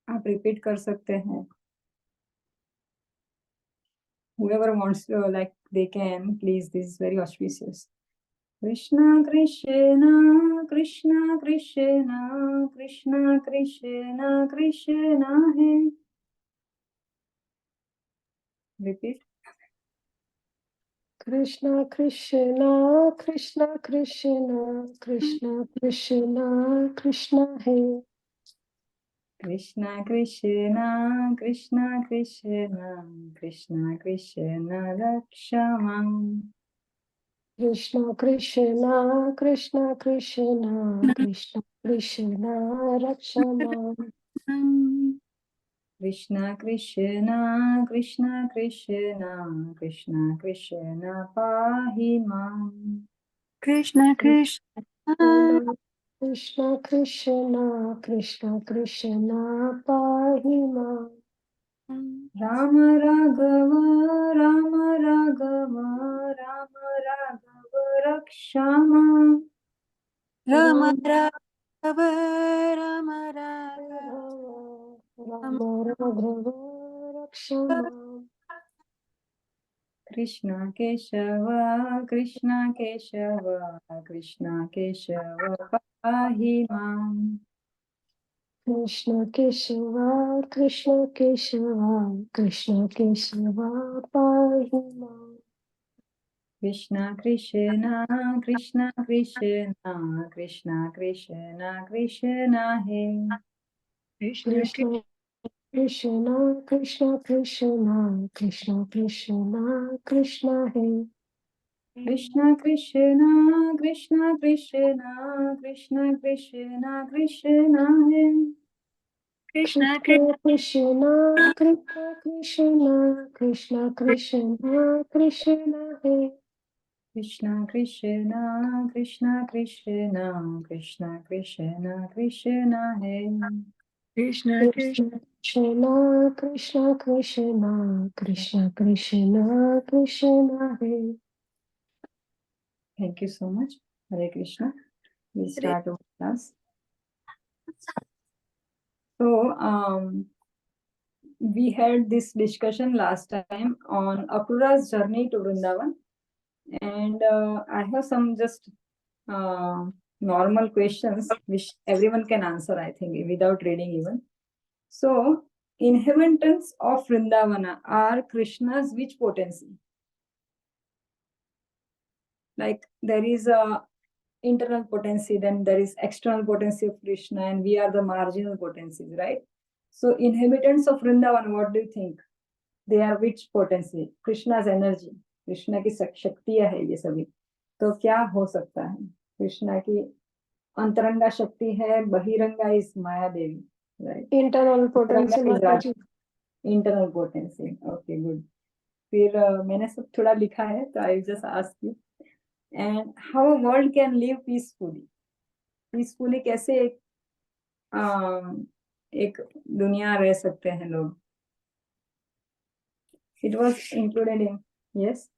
आप रिपीट कर सकते हैं. Whoever wants to, like, they can, please. This is very auspicious. Krishna Krishna Krishna Krishna Krishna Krishna Krishna hai. Repeat. Krishna Krishna Krishna Krishna Krishna Krishna Krishna hai. Krishna Krishna Krishna Krishna Krishna Krishna Rakshamam. Krishna Krishna Krishna Krishna Krishna Krishna Rakshama. Krishna Krishna Krishna Krishna Krishna Krishna Pahimam. Krishna Krishna Krishna Krishna Krishna Krishna Pahima. Rama Raghava Rama Raghava Rama Raghava Rakshama. Rama Raghava Rama Raghava Rama Raghava Rakshama. Krishna Keshava Krishna Keshava Krishna Keshava Pahimam. Krishna Keshava Krishna Keshava Krishna Keshava Pahima. Krishna Krishna Krishna Krishna Krishna Krishna Krishna He. Krishna Krishna Krishna Krishna Krishna Krishna Krishna Krishna He. Krishna Krishna Krishna Krishna Krishna Krishna Krishna He. Krishna Krishna Krishna Krishna Krishna Krishna Krishna Krishna He. Krishna Krishna Krishna Krishna Krishna Krishna Krishna He. Krishna Krishna Krishna Krishna Krishna Krishna Krishna He. Thank you so much. Hare Krishna. We start our class. So, we had this discussion last time on Akrura's journey to Vrindavan, and I have some just normal questions which everyone can answer, I think, without reading even. So, inhabitants of Vrindavana are Krishna's which potency? Like, there is a internal potency, then there is external potency of Krishna, and we are the marginal potencies, right? So, inhabitants of Vrindavan, what do you think? They are which potency? Krishna's energy. Krishna की शक्तियां है ये सभी. तो क्या हो सकता है? कृष्णा की अंतरंगा शक्ति है, बहिरंगा is Maya Devi, right? Internal potency. Internal potency. Okay, good. फिर मैंने सब थोड़ा लिखा है, तो I just ask you. And how world can live peacefully. Peacefully कैसे एक दुनिया रह सकते हैं लोग. It was included in, yes.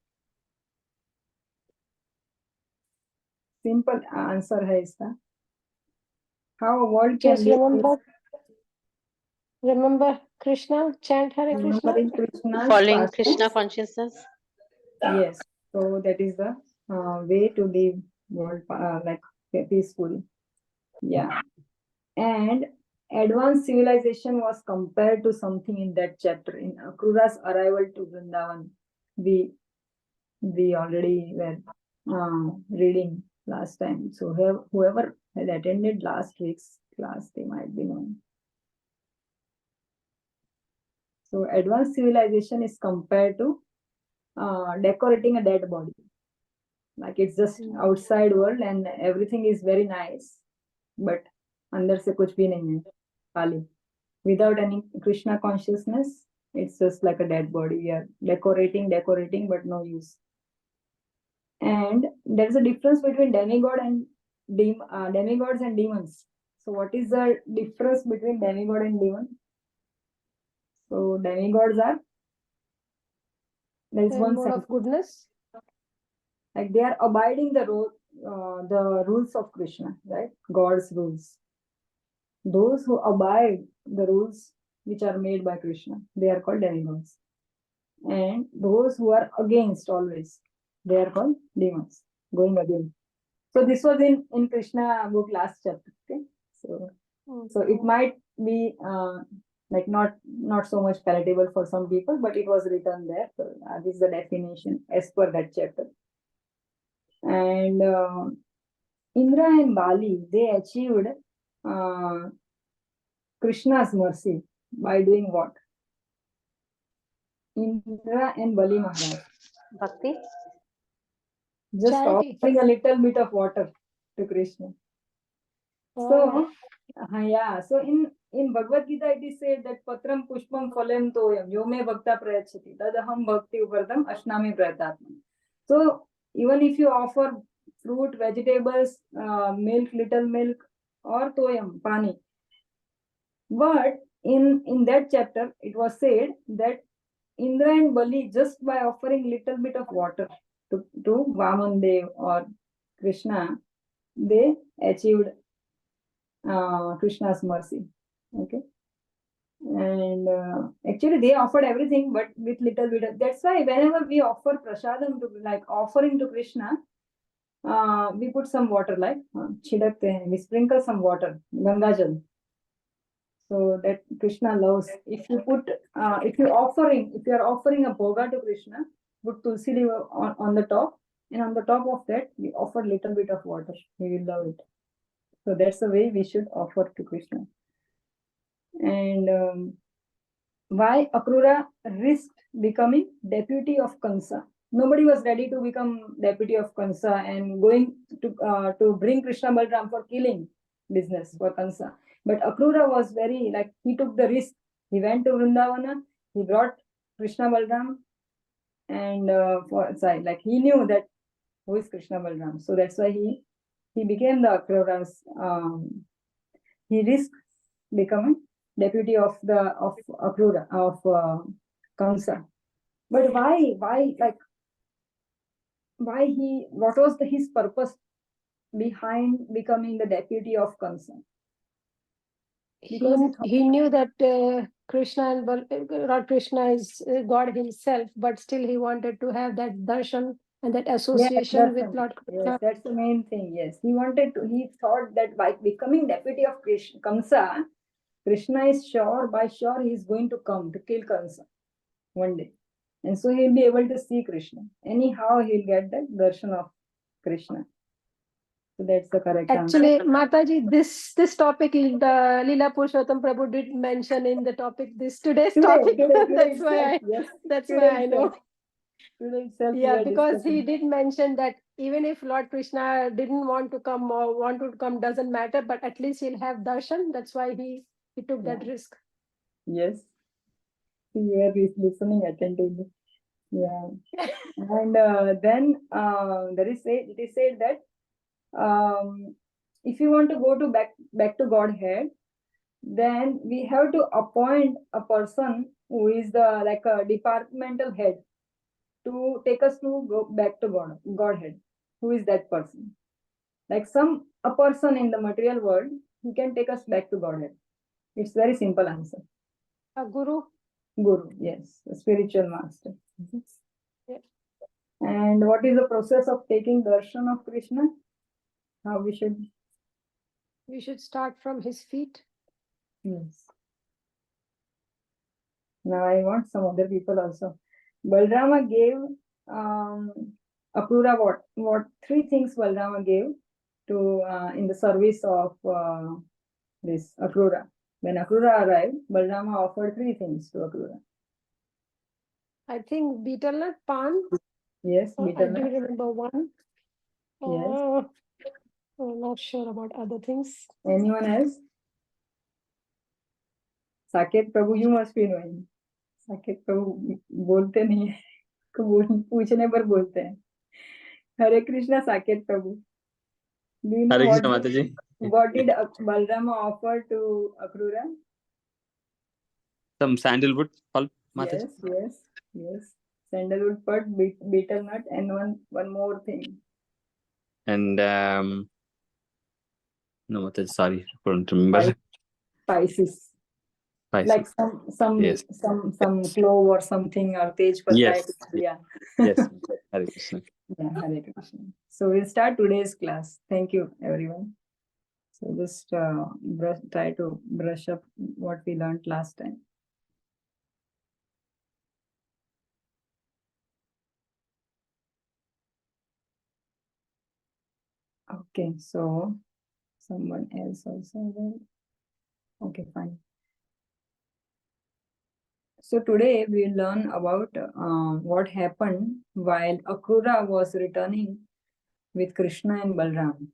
Simple answer है इसका. How world can Just live. remember Krishna, chant Hare Krishna. Following Krishna consciousness. Yes, so that is the way to live world like peacefully. Yeah, and advanced civilization was compared to something in that chapter in Akrura's arrival to Vrindavan. We already were reading last time. So whoever had attended last week's class, they might be knowing. So advanced civilization is compared to decorating a dead body. Like it's just outside world and everything is very nice, but अंदर से कुछ भी नहीं है, खाली. Without any Krishna consciousness, it's just like a dead body. We are decorating, but no use. And there's a difference between demigod and demigods and demons. So what is the difference between demigod and demon? So demigods are, there is one mode sense of goodness. like they are abiding the the rules of Krishna, right? God's rules. Those who abide the rules which are made by Krishna, they are called demigods. And those who are against always, they are called demons, going against. So this was in Krishna book last chapter. Okay, so it might be like not so much palatable for some people, but it was written there. So this is the definition as per that chapter. And Indra and Bali, they achieved Krishna's mercy by doing what? Indra and Bali Maharaj. Bhakti. Just Charity. offering a little bit of water to Krishna. So, so in Bhagavad Gita it is said that patram pushpam phalem toyam yome bhakta prayachati tadaham bhakti upardam ashnami prayatatma. So even if you offer fruit, vegetables, milk, little milk, or toyam, pani, but in that chapter it was said that Indra and Bali, just by offering little bit of water to Vaman Dev or Krishna, they achieved Krishna's mercy. Okay, and actually they offered everything, but with little bit of, that's why whenever we offer prasadam to, like offering to Krishna, we put some water, like chidakte hain, we sprinkle some water, Ganga Jal, so that Krishna loves. If you put if you are offering a bhoga to Krishna, put tulsi leaf on the top, and on the top of that we offer little bit of water, he will love it. So that's the way we should offer to Krishna. And why Akrura risked becoming deputy of Kansa? Nobody was ready to become deputy of Kansa and going to bring Krishna Balram for killing business for Kansa. But Akrura was very, like, he took the risk. He went to Vrindavana, he brought Krishna Balram, and like he knew that who is Krishna Balram. So that's why he became the Akrura's, he risked becoming deputy of Akrura, of Kamsa. But why, like, what was his purpose behind becoming the deputy of Kamsa? Because he knew that Krishna and Lord Krishna is God himself, but still he wanted to have that darshan and that association with Lord Krishna. Yes, that's the main thing. Yes, he thought that by becoming deputy of Kamsa, Krishna is by sure he is going to come to kill Kamsa one day, and so he'll be able to see Krishna. Anyhow, he'll get that darshan of Krishna. So that's the correct Actually, answer. Mataji, this topic, the Lila Purushottam Prabhu did mention in the topic, today's topic. That's why I know. Today itself, yeah, because he did mention that even if Lord Krishna didn't want to come or want to come, doesn't matter, but at least he'll have darshan. That's why he took that risk. Yes, you are listening attentively. Yeah, and then it is said that if you want to go to back to Godhead, then we have to appoint a person who is like a departmental head to take us to go back to Godhead. Who is that person? Like a person in the material world who can take us back to Godhead. It's very simple answer. A guru. Guru, yes, a spiritual master. Yeah. And what is the process of taking darshan of Krishna? How we should? We should start from his feet. Yes. Now I want some other people also. Balrama gave Akrura what three things Balrama gave to in the service of this Akrura. When Akrura arrived, Balrama offered three things to Akrura. I think betel nut, pan. Yes, betel I do nut. remember one. Yes. I'm not sure about other things. Anyone else? Saket Prabhu, you must be knowing. Saket प्रभु बोलते नहीं है, पूछने पर बोलते हैं. Hare Krishna, Saket Prabhu. Do you know Hare Krishna, Mataji. What did Balrama offer to Akrura? Some sandalwood pulp, Mataji. Yes. Sandalwood pulp, betel nut, and one more thing. And no, Mataji, sorry, I couldn't remember. Spices. Spices. Like some Yes. some clove or something or tej pata. Yes. Yeah. Yes. Hare Krishna. Yeah, Hare Krishna. So we'll start today's class. Thank you, everyone. So just try to brush up what we learned last time. Okay, so someone else also there. Okay, fine. So today we'll learn about what happened while Akrura was returning with Krishna and Balram.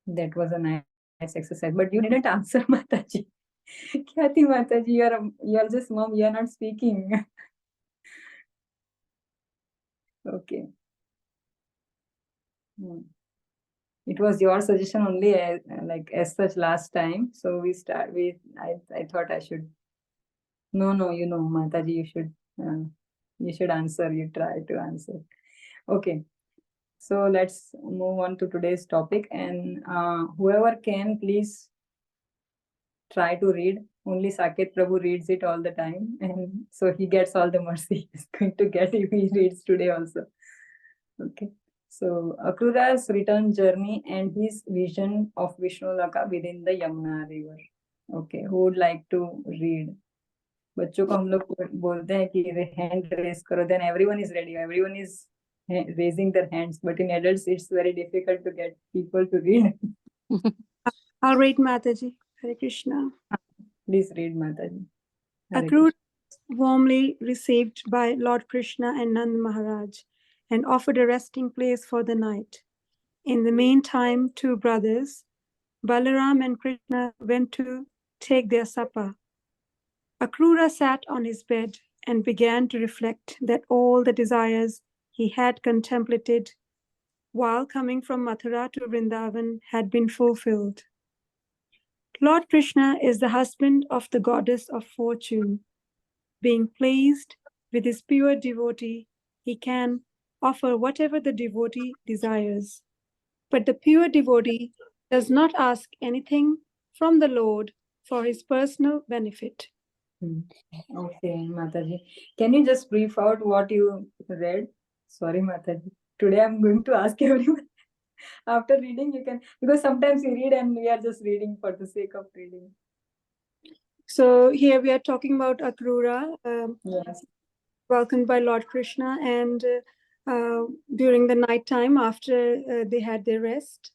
That was a nice exercise, but you didn't answer, Mataji. Kya thi, Mataji? You are just mom. You are not speaking. Okay. It was your suggestion only, as such last time. So we start with. I thought I should. No, Mataji, you should answer. You try to answer. Okay. So let's move on to today's topic, and whoever can, please try to read. Only Saket Prabhu reads it all the time, and so he gets all the mercy he's going to get if he reads today also. Okay. So Akrura's return journey and his vision of Vishnulaka within the Yamuna river. Okay, who would like to read? बच्चों को हम लोग बोलते हैं कि hand raise करो, then everyone is ready. Everyone is raising their hands, but in adults it's very difficult to get people to read. I'll read, Mataji. Hare Krishna. Please read, Mataji. Akrura was warmly received by Lord Krishna and Nand Maharaj and offered a resting place for the night. In the meantime, two brothers, Balaram and Krishna, went to take their supper. Akrura sat on his bed and began to reflect that all the desires he had contemplated while coming from Mathura to Vrindavan had been fulfilled. Lord Krishna is the husband of the goddess of fortune. Being pleased with his pure devotee, he can offer whatever the devotee desires. But the pure devotee does not ask anything from the Lord for his personal benefit. Okay, Mataji. Can you just brief out what you read? Sorry, Mataji. Today I'm going to ask everyone. After reading, you can, because sometimes we read and we are just reading for the sake of reading. So here we are talking about Akrura, Yes. welcomed by Lord Krishna, and during the night time after they had their rest,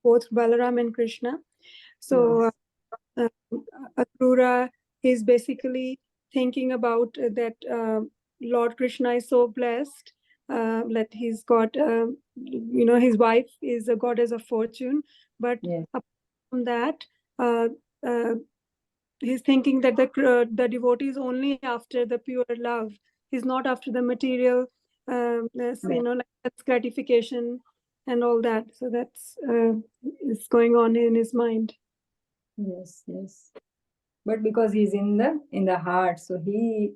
both Balaram and Krishna. So Akrura is basically thinking about that Lord Krishna is so blessed that he's got, his wife is a goddess of fortune, but apart from that, he's thinking that the devotee is only after the pure love. He's not after the material, like that's gratification and all that. So that's is going on in his mind. Yes. But because he's in the heart, so he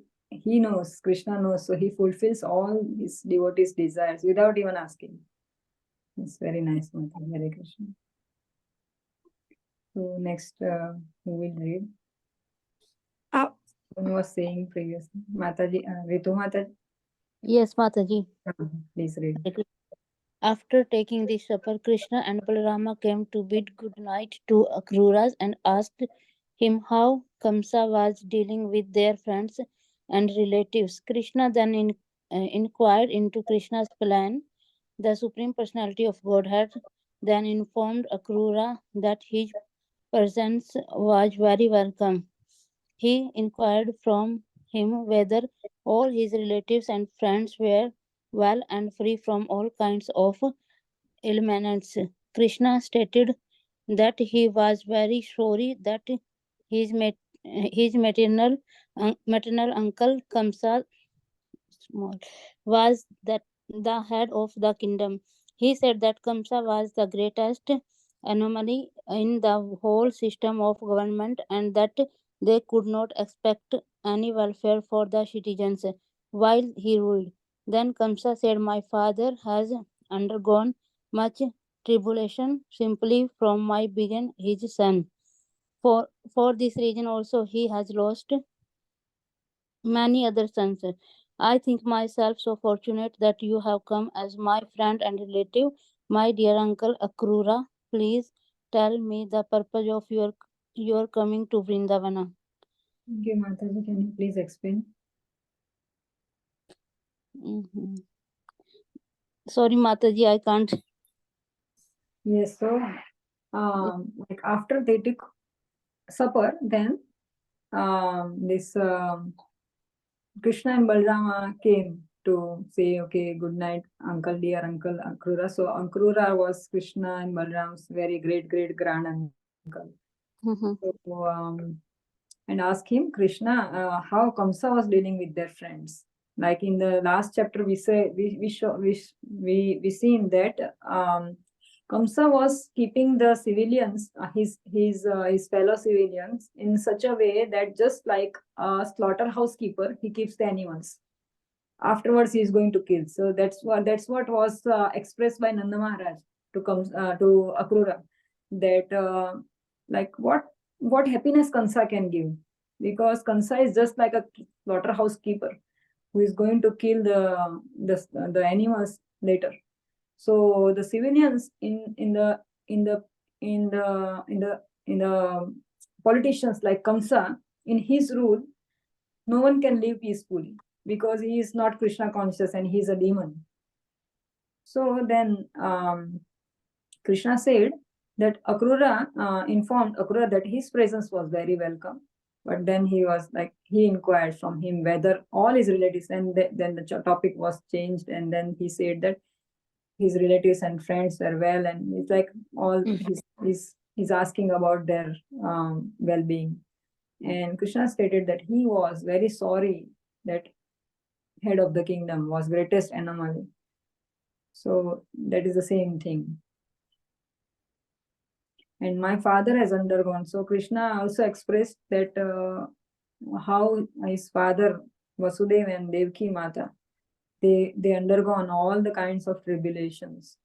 knows, Krishna knows, so he fulfills all his devotees' desires without even asking. It's very nice, Mataji. Hare Krishna. So next, who will read? Who was saying previously? Mataji, Ritu Mataji? Yes, Mataji. Please read. After taking the supper, Krishna and Balarama came to bid good night to Akrura and asked him how Kamsa was dealing with their friends and relatives. Krishna then inquired into Krishna's plan. The Supreme Personality of Godhead then informed Akrura that his presence was very welcome. He inquired from him whether all his relatives and friends were well and free from all kinds of ailments. Krishna stated that he was very sorry that his maternal uncle Kamsa was the head of the kingdom. He said that Kamsa was the greatest anomaly in the whole system of government and that they could not expect any welfare for the citizens while he ruled. Then Kamsa said, my father has undergone much tribulation simply from my being his son. For this reason also he has lost many other sons. I think myself so fortunate that you have come as my friend and relative. My dear uncle Akrura, please tell me the purpose of your coming to Vrindavana. Okay, Mataji, can you please explain? Mhm. Sorry, Mataji, I can't. Yes, so like after they took supper, then this Krishna and Balrama came to say, okay, good night, uncle, dear uncle Akrura. So Akrura was Krishna and Balram's very great grand uncle. Mhm. So and ask him, Krishna, how Kamsa was dealing with their friends. Like in the last chapter, we say we seen that Kamsa was keeping the civilians, his fellow civilians, in such a way that just like a slaughterhouse keeper, he keeps the animals. Afterwards, he is going to kill. So that's what was expressed by Nanda Maharaj to Akrura, that like what happiness Kansa can give, because Kansa is just like a slaughterhouse keeper who is going to kill the animals later. So the civilians in the politicians like Kamsa, in his rule, no one can live peacefully because he is not Krishna conscious and he is a demon. So then Krishna said that Akrura informed Akrura that his presence was very welcome. But then he inquired from him whether all his relatives, and then the topic was changed, and then he said that his relatives and friends were well, and it's like all he's asking about their well-being. And Krishna stated that he was very sorry that head of the kingdom was greatest anomaly. So that is the same thing. And my father has undergone. So Krishna also expressed that how his father Vasudeva and Devki Mata, they undergone all the kinds of tribulations.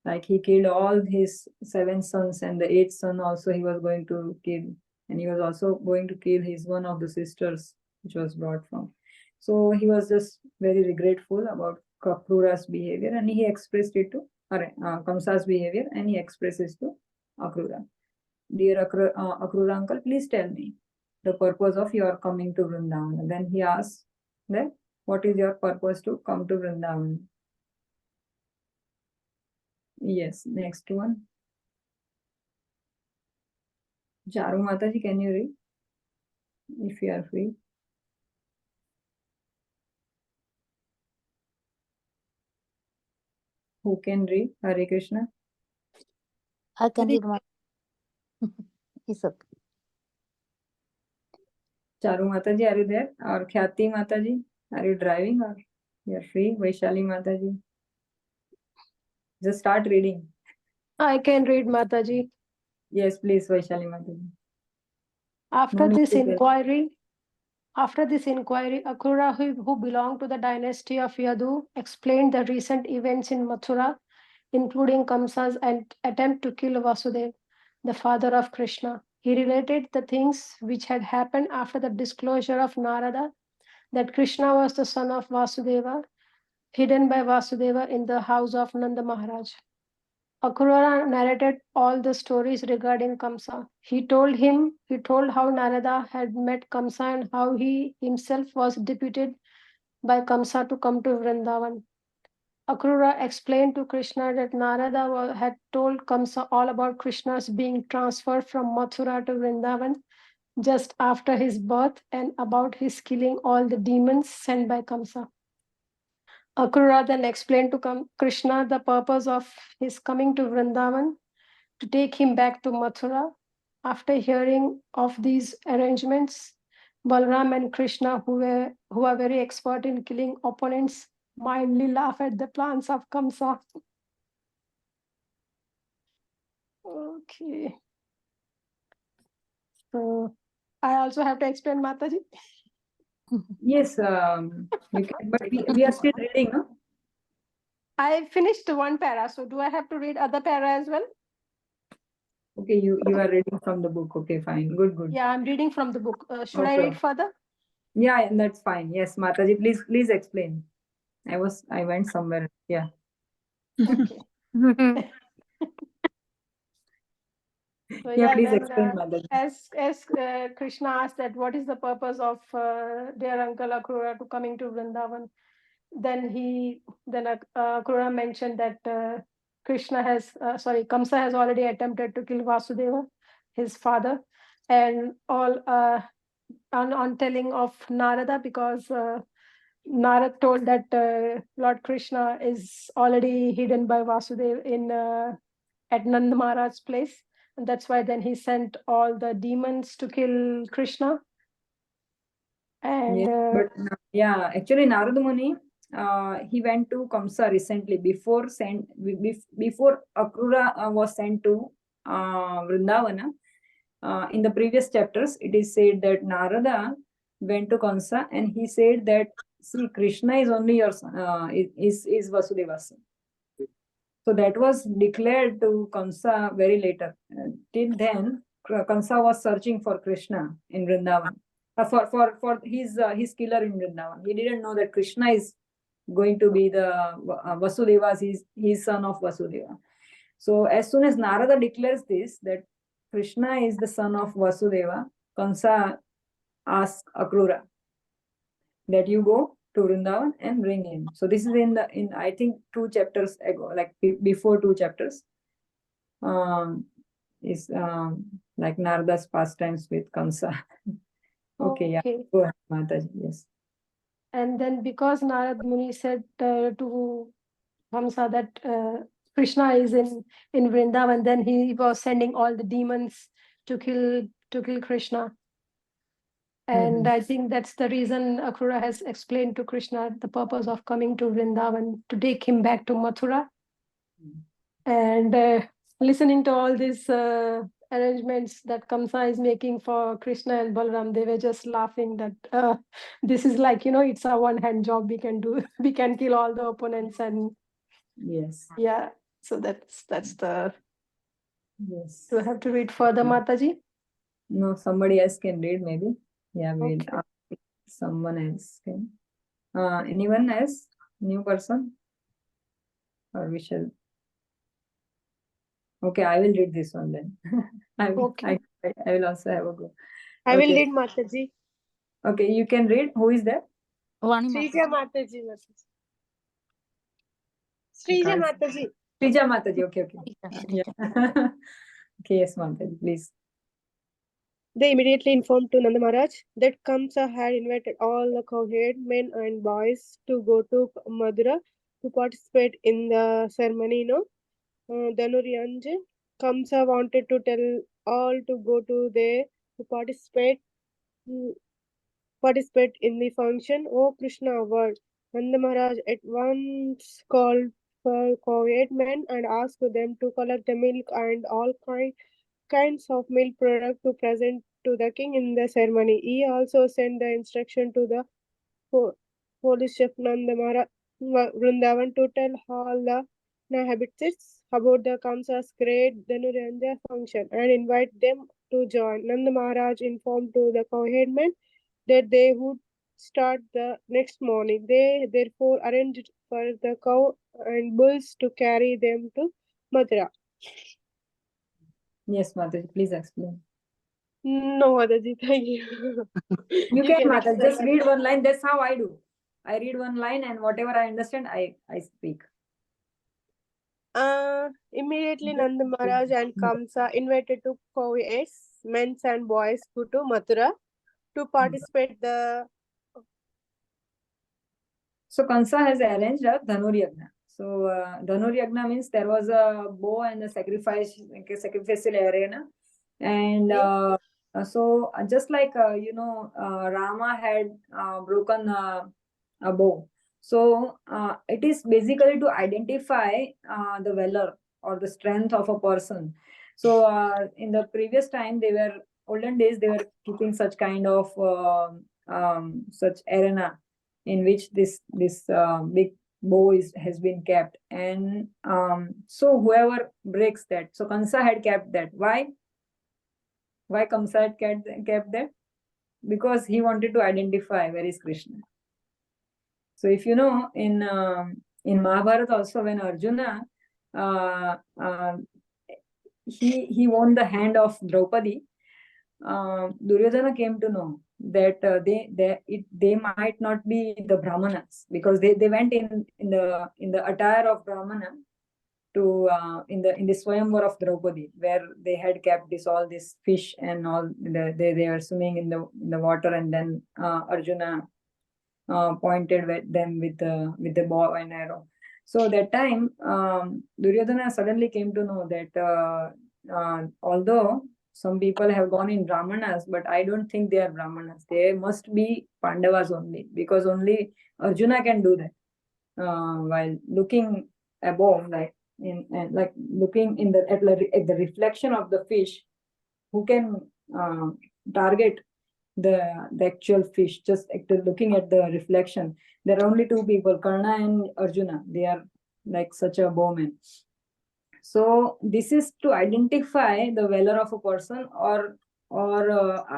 Like he killed all his 7 sons, and the 8th son also he was going to kill, and he was also going to kill his one of the sisters, which was brought from. So he was just very regretful about Akrura's behavior, and he expressed it to Kamsa's behavior, and he expresses to Akrura. Dear Akrura uncle, please tell me the purpose of your coming to Vrindavan. Then he asks that, what is your purpose to come to Vrindavan? Yes, next one. Charu Mataji, can you read if you are free? Who can read? Hare Krishna. I can read my. It's okay. Charu Mataji, are you there? Or Khyati Mataji, are you driving or you are free? Vaishali Mataji, just start reading. I can read, Mataji. Yes, please, Vaishali Mataji. After No need this to tell. inquiry, Akrura, who belonged to the dynasty of Yadu, explained the recent events in Mathura, including Kamsa's attempt to kill Vasudeva, the father of Krishna. He related the things which had happened after the disclosure of Narada, that Krishna was the son of Vasudeva, hidden by Vasudeva in the house of Nanda Maharaj. Akrura narrated all the stories regarding Kamsa. He told how Narada had met Kamsa and how he himself was deputed by Kamsa to come to Vrindavan. Akrura explained to Krishna that Narada had told Kamsa all about Krishna's being transferred from Mathura to Vrindavan just after his birth and about his killing all the demons sent by Kamsa. Akrura then explained to Krishna the purpose of his coming to Vrindavan, to take him back to Mathura. After hearing of these arrangements, Balram and Krishna, who are very expert in killing opponents, mildly laugh at the plans of Kamsa. Okay. So I also have to explain, Mataji. Yes, you can, but we are still reading, no? I finished one para, so do I have to read other para as well? Okay, you are reading from the book. Okay, fine. Good. Yeah, I'm reading from the book. Should I Okay. read further? Yeah, that's fine. Yes, Mataji, please explain. I went somewhere. Yeah. Okay. So Yeah, yeah, please then explain, Mataji. as Krishna asked that what is the purpose of their uncle Akrura to coming to Vrindavan, then Akrura mentioned that Kamsa has already attempted to kill Vasudeva, his father, and all on telling of Narada, because Narad told that Lord Krishna is already hidden by Vasudeva at Nanda Maharaj's place. And that's why then he sent all the demons to kill Krishna. And Yes, but yeah, actually Narada Muni, he went to Kamsa recently before Akrura was sent to Vrindavana. In the previous chapters, it is said that Narada went to Kamsa and he said that, see, Krishna is only your son, is Vasudeva's son. So that was declared to Kamsa very later. Till then, Kamsa was searching for Krishna in Vrindavan, for his killer in Vrindavan. He didn't know that Krishna is going to be the Vasudeva's, his son of Vasudeva. So as soon as Narada declares this, that Krishna is the son of Vasudeva, Kamsa asks Akrura that you go to Vrindavan and bring him. So this is in I think 2 chapters ago, like before 2 chapters. Is like Narada's pastimes with Kamsa. Okay, yeah. Go ahead, Mataji. Yes. And then because Narad Muni said to Kamsa that Krishna is in Vrindavan, then he was sending all the demons to kill Krishna. And I think that's the reason Akrura has explained to Krishna the purpose of coming to Vrindavan, to take him back to Mathura. And listening to all these arrangements that Kamsa is making for Krishna and Balaram, they were just laughing that this is like, it's a one-hand job we can do. We can kill all the opponents, and yes. Yeah, so that's the. Yes. Do I have to read further, Mataji? No, somebody else can read maybe. Yeah, we'll Okay. ask someone else can. Anyone else? New person? Or we shall. Okay, I will read this one then. I will also have a go. I will Okay. read Mataji. Okay, you can read. Who is there? Srija Mataji. Srija Mataji. Srija Mataji. Okay. Yeah. Okay, yes, Mataji, please. They immediately informed to Nanda Maharaj that Kamsa had invited all the cowherd men and boys to go to Madura to participate in the ceremony. Dhanuryanj. Kamsa wanted to tell all to go to there to participate in the function. Oh Krishna, word. Nanda Maharaj at once called for cowherd men and asked them to collect the milk and all kinds of milk product to present to the king in the ceremony. He also sent the instruction to the police chef Nanda Maharaj Vrindavan to tell all the inhabitants about the Kamsa's great Dhanuranja function and invite them to join. Nanda Maharaj informed to the cowherd men that they would start the next morning. They therefore arranged for the cow and bulls to carry them to Mathura. Yes, Mataji, please explain. No, Mataji, thank you. You can, Mataji, explain just that. read one line. That's how I do. I read one line and whatever I understand, I speak. Immediately Nanda Maharaj and Kamsa invited to cohorts, men and boys, go to Mathura to participate the. So Kamsa has arranged a Dhanuryagna. So Dhanuryagna means there was a bow and a sacrificial arena, and so just like Rama had broken a bow. So it is basically to identify the valor or the strength of a person. So in the previous time, olden days, they were keeping such kind of such arena in which this big bow has been kept, and so whoever breaks that, so Kansa had kept that. Why Kamsa had kept that? Because he wanted to identify where is Krishna. So if you know, in Mahabharata also, when Arjuna he won the hand of Draupadi, Duryodhana came to know that they might not be the Brahmanas, because they went in the attire of Brahmana to in the Swayamvar of Draupadi, where they had kept all this fish and all. They were swimming in the water, and then Arjuna pointed at them with the bow and arrow. So that time Duryodhana suddenly came to know that although some people have gone in Brahmanas, but I don't think they are Brahmanas. They must be Pandavas only, because only Arjuna can do that. While looking above, like looking at the reflection of the fish, who can target the actual fish just looking at the reflection? There are only two people, Karna and Arjuna. They are like such a bowman. So this is to identify the valor of a person, or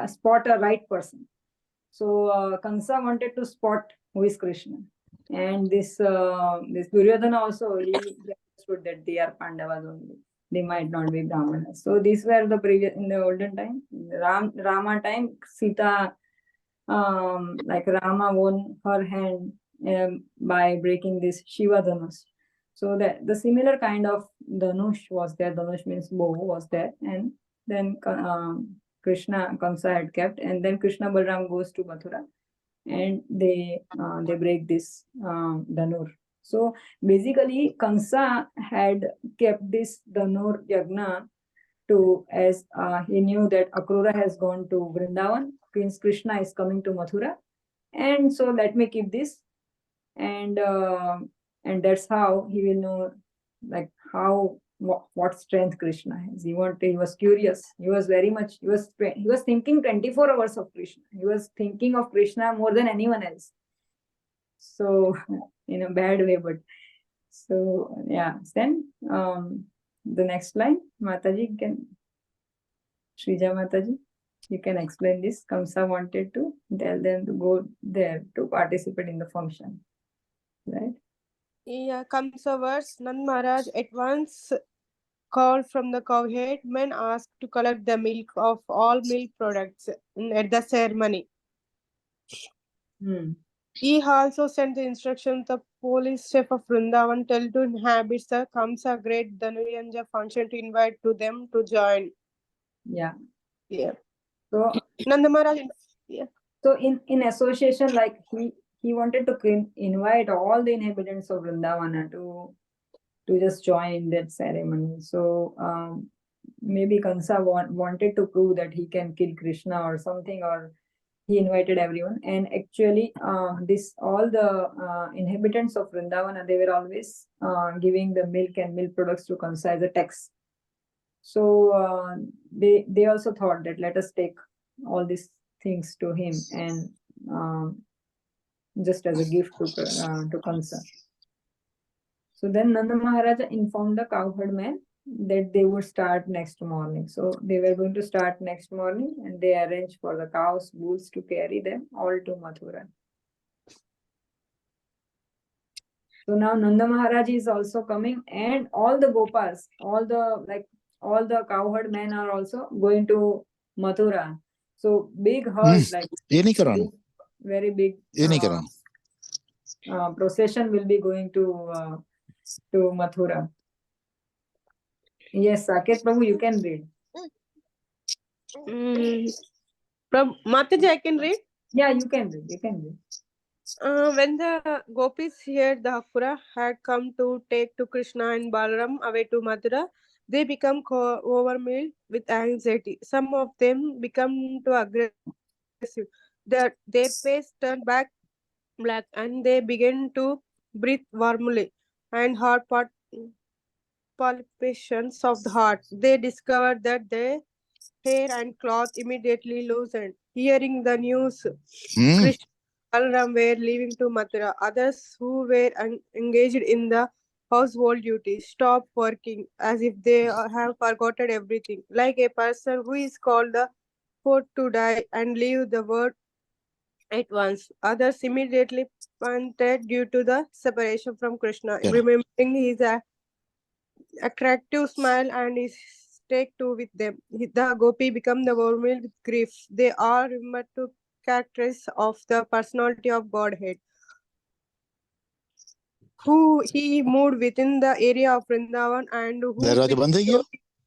spot a right person. So Kansa wanted to spot who is Krishna, and this Duryodhana also, he understood that they are Pandavas only. They might not be Brahmanas. So these were the previous, in the olden time, Rama time, Sita, like Rama won her hand by breaking this Shiva Dhanush. So the similar kind of Dhanush was there. Dhanush means bow was there, and then Krishna, Kamsa had kept, and then Krishna Balram goes to Mathura, and they break this Dhanur. So basically, Kamsa had kept this Dhanur Yagna to, as he knew that Akrura has gone to Vrindavan, Prince Krishna is coming to Mathura, and so let me keep this, and that's how he will know, like what strength Krishna has. He was curious. He was very much. He was thinking 24 hours of Krishna. He was thinking of Krishna more than anyone else. So in a bad way, but so yeah. Then the next line, Mataji can, Shrija Mataji, you can explain this. Kamsa wanted to tell them to go there to participate in the function, right? Yeah, Kamsa verse. Nand Maharaj at once called from the cowhead. Men asked to collect the milk of all milk products at the ceremony. He also sent the instructions the police chief of Vrindavan tell to inhabit the Kamsa great Dhanuranja function to invite to them to join. Yeah. So Nanda Maharaj, yeah. So in association, like he wanted to invite all the inhabitants of Vrindavana to just join in that ceremony. So maybe Kansa wanted to prove that he can kill Krishna or something, or he invited everyone. And actually, all the inhabitants of Vrindavana, they were always giving the milk and milk products to Kansa as a tax. So they also thought that let us take all these things to him, and just as a gift to Kansa. So then Nanda Maharaja informed the cowherd man that they would start next morning. So they were going to start next morning, and they arranged for the cows, bulls to carry them all to Mathura. So now Nanda Maharaj is also coming, and all the Gopas, all the cowherd men are also going to Mathura. So big herd, like very big procession will be going to Mathura. Yes, Saket Prabhu, you can read. Mataji, I can read? Yeah, you can read. You can read. When the gopis heard the Akrura had come to take to Krishna and Balaram away to Mathura, they become overwhelmed with anxiety. Some of them become too aggressive. Their face turned black, and they begin to breathe warmly, and palpitations of the heart. They discovered that they hair and cloth immediately loosened. Hearing the news, Hmm. Krishna and Balaram were leaving to Mathura. Others who were engaged in the household duties stopped working as if they have forgotten everything, like a person who is called the fourth to die and leave the world at once. Others immediately fainted due to the separation from Krishna, Yeah. remembering his attractive smile and his take to with them. The gopi become the overwhelmed with grief. They are remembered to characters of the personality of Godhead, who he moved within the area of Vrindavan and who दरवाजा with बंद है क्या?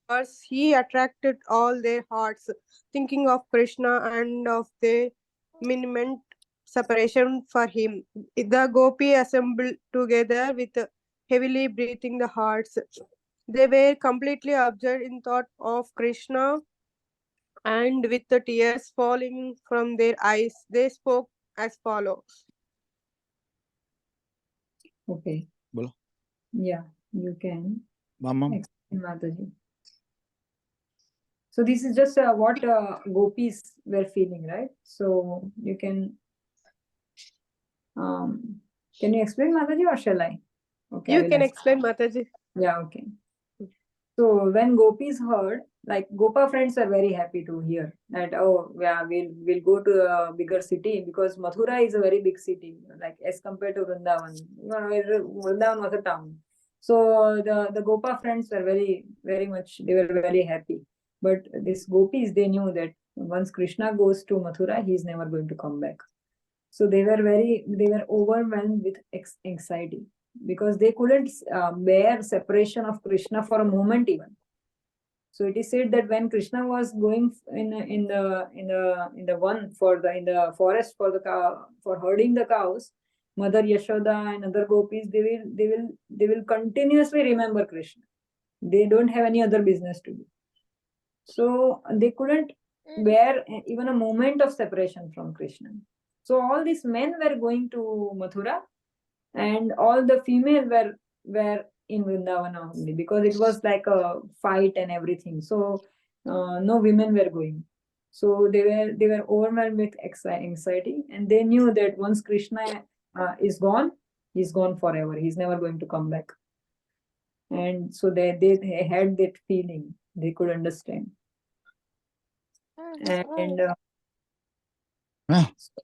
words he attracted all their hearts, thinking of Krishna and of the minimum separation for him. The gopi assembled together with heavily breathing the hearts. They were completely absorbed in thought of Krishna, and with the tears falling from their eyes, they spoke as follows. Okay. बोलो. Yeah, you can Mama. explain, Mataji. So this is just what gopis were feeling, right? So you can you explain, Mataji, or shall I? Okay, I You will can explain. explain, Mataji. Yeah, okay. So when gopis heard, like Gopa friends are very happy to hear that, oh yeah, we'll go to a bigger city, because Mathura is a very big city, like as compared to Vrindavan. Vrindavan was a town. So the Gopa friends were very much, they were very happy. But these gopis, they knew that once Krishna goes to Mathura, he is never going to come back. So they were overwhelmed with anxiety, because they couldn't bear separation of Krishna for a moment even. So it is said that when Krishna was going in the forest for the cow, for herding the cows, Mother Yashoda and other gopis, they will continuously remember Krishna. They don't have any other business to do. So they couldn't bear even a moment of separation from Krishna. So all these men were going to Mathura, and all the female were in Vrindavana only, because it was like a fight and everything. So no women were going. So they were overwhelmed with anxiety, and they knew that once Krishna is gone, he's gone forever. He's never going to come back. And so they had that feeling. They could understand.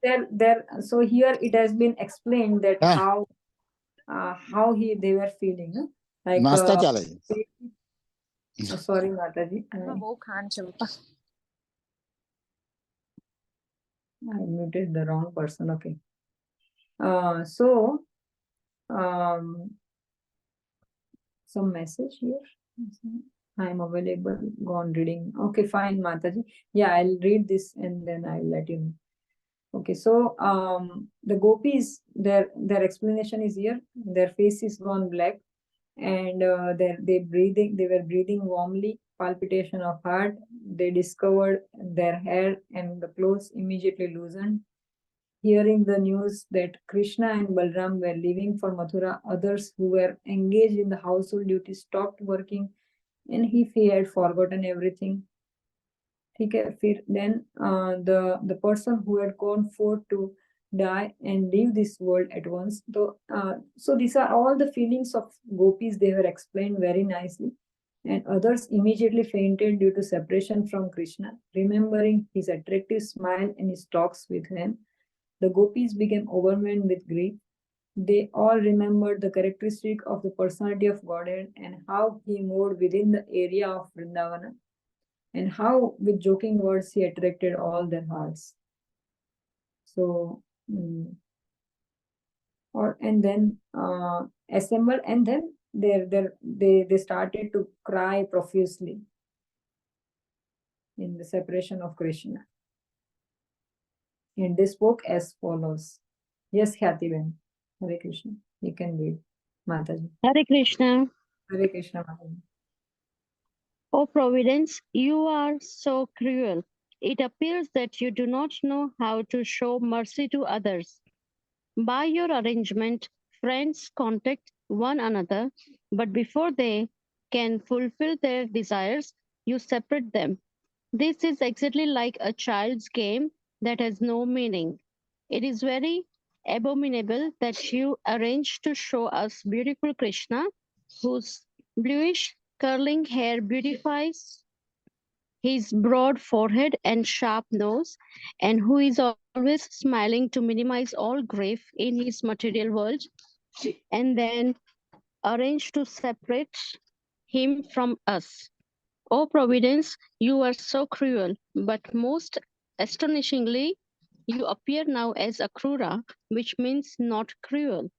And so here it has been explained that how they were feeling, no? Like नाश्ता क्या लगे? sorry Mataji, I muted the wrong person. Okay. So some message here. I am available. Go on reading. Okay, fine, Mataji. Yeah, I'll read this and then I'll let you know. Okay, so the gopis, their explanation is here. Their face is gone black, and they were breathing warmly, palpitation of heart. They discovered their hair and the clothes immediately loosened. Hearing the news that Krishna and Balram were leaving for Mathura, others who were engaged in the household duties stopped working, and he had forgotten everything. Then the person who had gone forth to die and leave this world at once. So these are all the feelings of gopis. They were explained very nicely. And others immediately fainted due to separation from Krishna, remembering his attractive smile and his talks with him. The gopis became overwhelmed with grief. They all remembered the characteristic of the personality of Godhead and how he moved within the area of Vrindavana, and how with joking words he attracted all their hearts. So and then assembled, and then they started to cry profusely in the separation of Krishna. And they spoke as follows. Yes, Khyati Ben. Hare Krishna. You can read, Mataji. Hare Krishna. Hare Krishna, Mataji. O Providence, you are so cruel. It appears that you do not know how to show mercy to others. By your arrangement, friends contact one another, but before they can fulfill their desires, you separate them. This is exactly like a child's game that has no meaning. It is very abominable that you arrange to show us beautiful Krishna, whose bluish curling hair beautifies his broad forehead and sharp nose, and who is always smiling to minimize all grief in his material world, and then arrange to separate him from us. O Providence, you are so cruel, but most astonishingly, you appear now as Akrura, which means not cruel.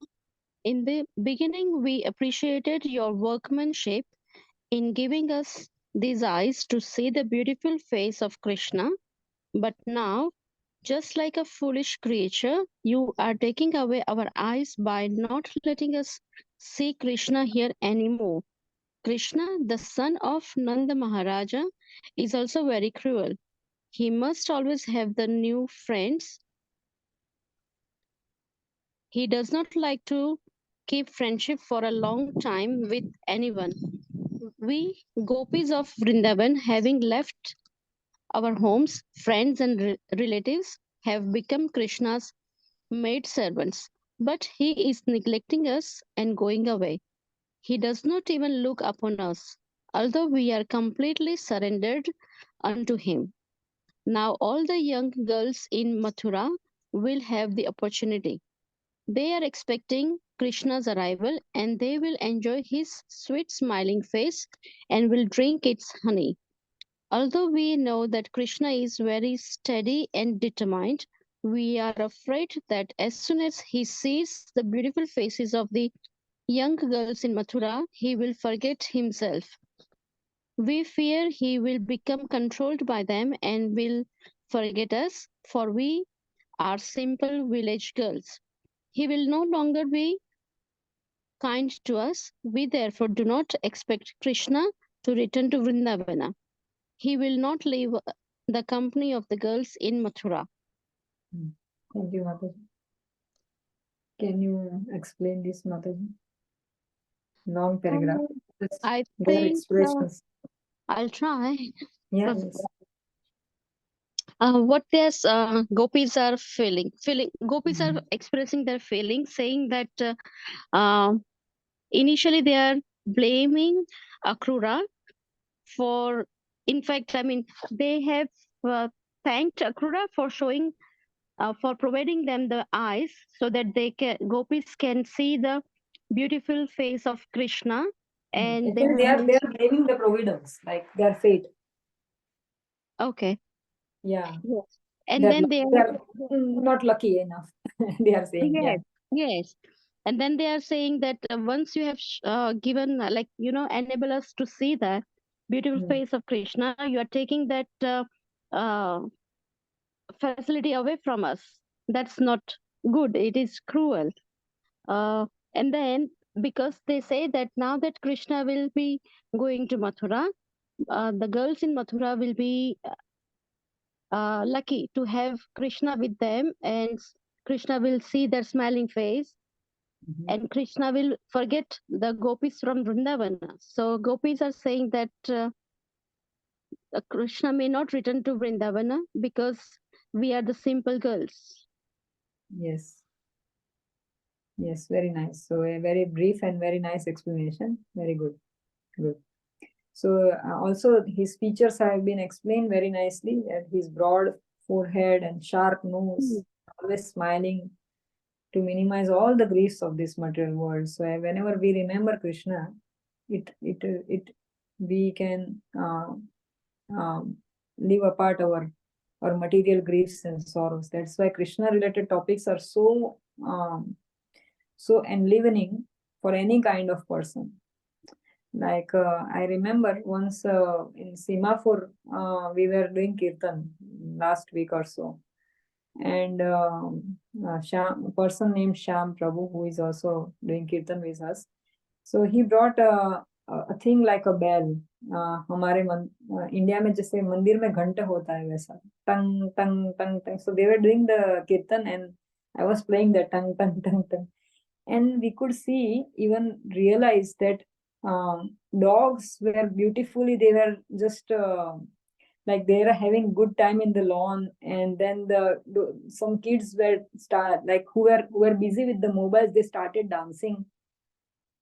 In the beginning, we appreciated your workmanship in giving us these eyes to see the beautiful face of Krishna, but now, just like a foolish creature, you are taking away our eyes by not letting us see Krishna here anymore. Krishna, the son of Nanda Maharaja, is also very cruel. He must always have the new friends. He does not like to keep friendship for a long time with anyone. We, gopis of Vrindavan, having left our homes, friends, and relatives, have become Krishna's maid servants. But he is neglecting us and going away. He does not even look upon us, although we are completely surrendered unto him. Now all the young girls in Mathura will have the opportunity. They are expecting Krishna's arrival and they will enjoy his sweet smiling face and will drink its honey. Although we know that Krishna is very steady and determined, we are afraid that as soon as he sees the beautiful faces of the young girls in Mathura, he will forget himself. We fear he will become controlled by them and will forget us, for we are simple village girls. He will no longer be kind to us. We therefore do not expect Krishna to return to Vrindavana. He will not leave the company of the girls in Mathura. Thank you, Mataji. Can you explain this, Mataji? Long paragraph. Just I more think expressions. I'll try. Yeah, But, yes. what there's gopis are gopis are expressing their feelings, saying that initially they are blaming Akrura for, in fact, I mean, they have thanked Akrura for showing, for providing them the eyes so that gopis can see the beautiful face of Krishna, and they Actually, have they are blaming the providence, like their fate. okay. Yeah. Yes. And They're, then they they're not lucky enough. They are saying, yeah. yes. And then they are saying that once you have given, like, enable us to see the beautiful Hmm. face of Krishna, you are taking that uh, facility away from us. That's not good. It is cruel. And then, because they say that now that Krishna will be going to Mathura, the girls in Mathura will be lucky to have Krishna with them, and Krishna will see their smiling face, and Krishna will forget the gopis from Vrindavana. So gopis are saying that Krishna may not return to Vrindavana because we are the simple girls. Yes. Yes, very nice. So a very brief and very nice explanation. Very good. Good. So also his features have been explained very nicely. His broad forehead and sharp nose, always smiling, to minimize all the griefs of this material world. So whenever we remember Krishna, we can leave apart our material griefs and sorrows. That's why Krishna related topics are so enlivening for any kind of person. Like I remember once in Semaphore, we were doing kirtan last week or so, and a person named Sham Prabhu, who is also doing kirtan with us, so he brought a thing like a bell. हमारे India में जैसे मंदिर में घंटे होता है वैसा टंग टंग टंग टंग. So they were doing the kirtan and I was playing the tang tang tang tang, and we could see, even realize that dogs were beautifully, they were just like they are having good time in the lawn, and then some kids were who were busy with the mobiles, they started dancing.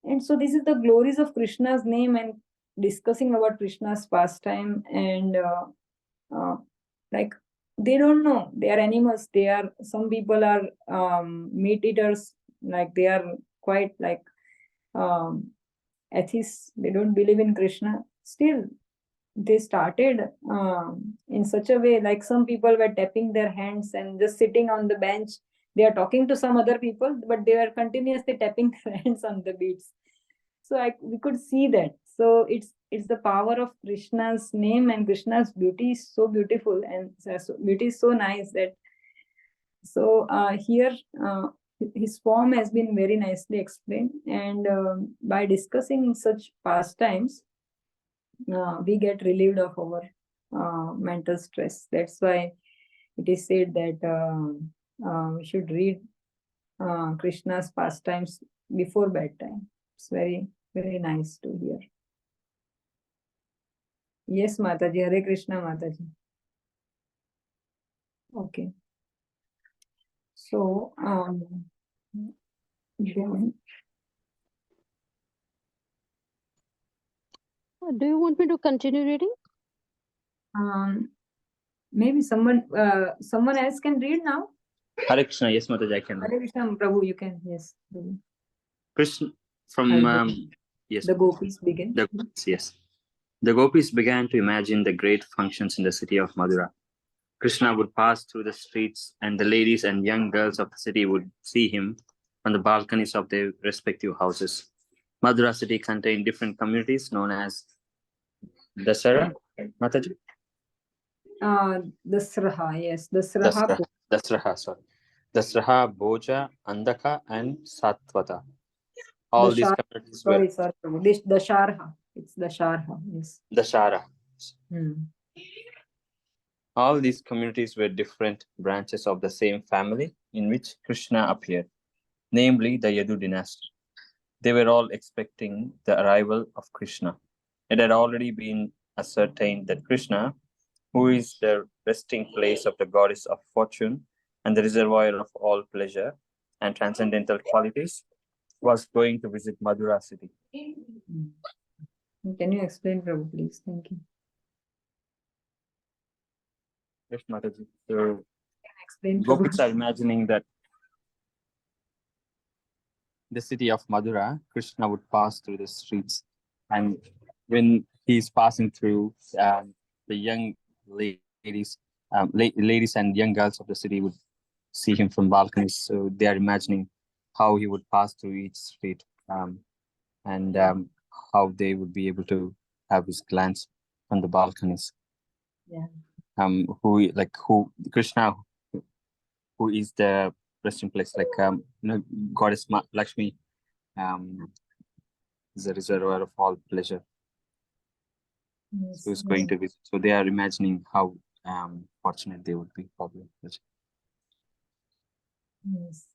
And so this is the glories of Krishna's name and discussing about Krishna's pastime. And like they don't know, they are animals, some people are meat eaters, like they are quite like atheists, they don't believe in Krishna. Still they started in such a way, like some people were tapping their hands and just sitting on the bench. They are talking to some other people, but they were continuously tapping their hands on the beats. So we could see that. So it's the power of Krishna's name, and Krishna's beauty is so beautiful, and beauty is so nice that. So here his form has been very nicely explained, and by discussing such pastimes, we get relieved of our mental stress. That's why it is said that we should read Krishna's pastimes before bedtime. It's very, very nice to hear. Yes, Mataji. Hare Krishna, Mataji. Okay. So, then, Do you want me to continue reading? maybe someone else can read now. Hare Krishna, yes, Mataji, I can. Hare Krishna, Prabhu, you can. Yes. Krishna from yes. The gopis begin. Yes. The gopis began to imagine the great functions in the city of Madura. Krishna would pass through the streets, and the ladies and young girls of the city would see him on the balconies of their respective houses. Madura city contained different communities known as Dasara, Mataji? Dasraha, yes. Dasraha. Sorry. Dasraha, Bhoja, Andaka, and Satvata. All these communities were... Sorry, Prabhu. Dasharha. It's Dasharha, yes. Dashara. All these communities were different branches of the same family in which Krishna appeared, namely the Yadu dynasty. They were all expecting the arrival of Krishna. It had already been ascertained that Krishna, who is the resting place of the goddess of fortune and the reservoir of all pleasure and transcendental qualities, was going to visit Madura city. Can you explain, Prabhu, please? Thank you. Yes, Mataji. So, Explain, gopis are imagining that the city of Madura, Krishna would pass through the streets, and when he's passing through, the young ladies and young girls of the city would see him from balconies. So they are imagining how he would pass through each street, and how they would be able to have his glance on the balconies. Yeah. Who Krishna, who is the resting place, like goddess Lakshmi, is the reservoir of all pleasure. Yes, who is going to visit. So they are imagining how fortunate they would be, probably. Yes.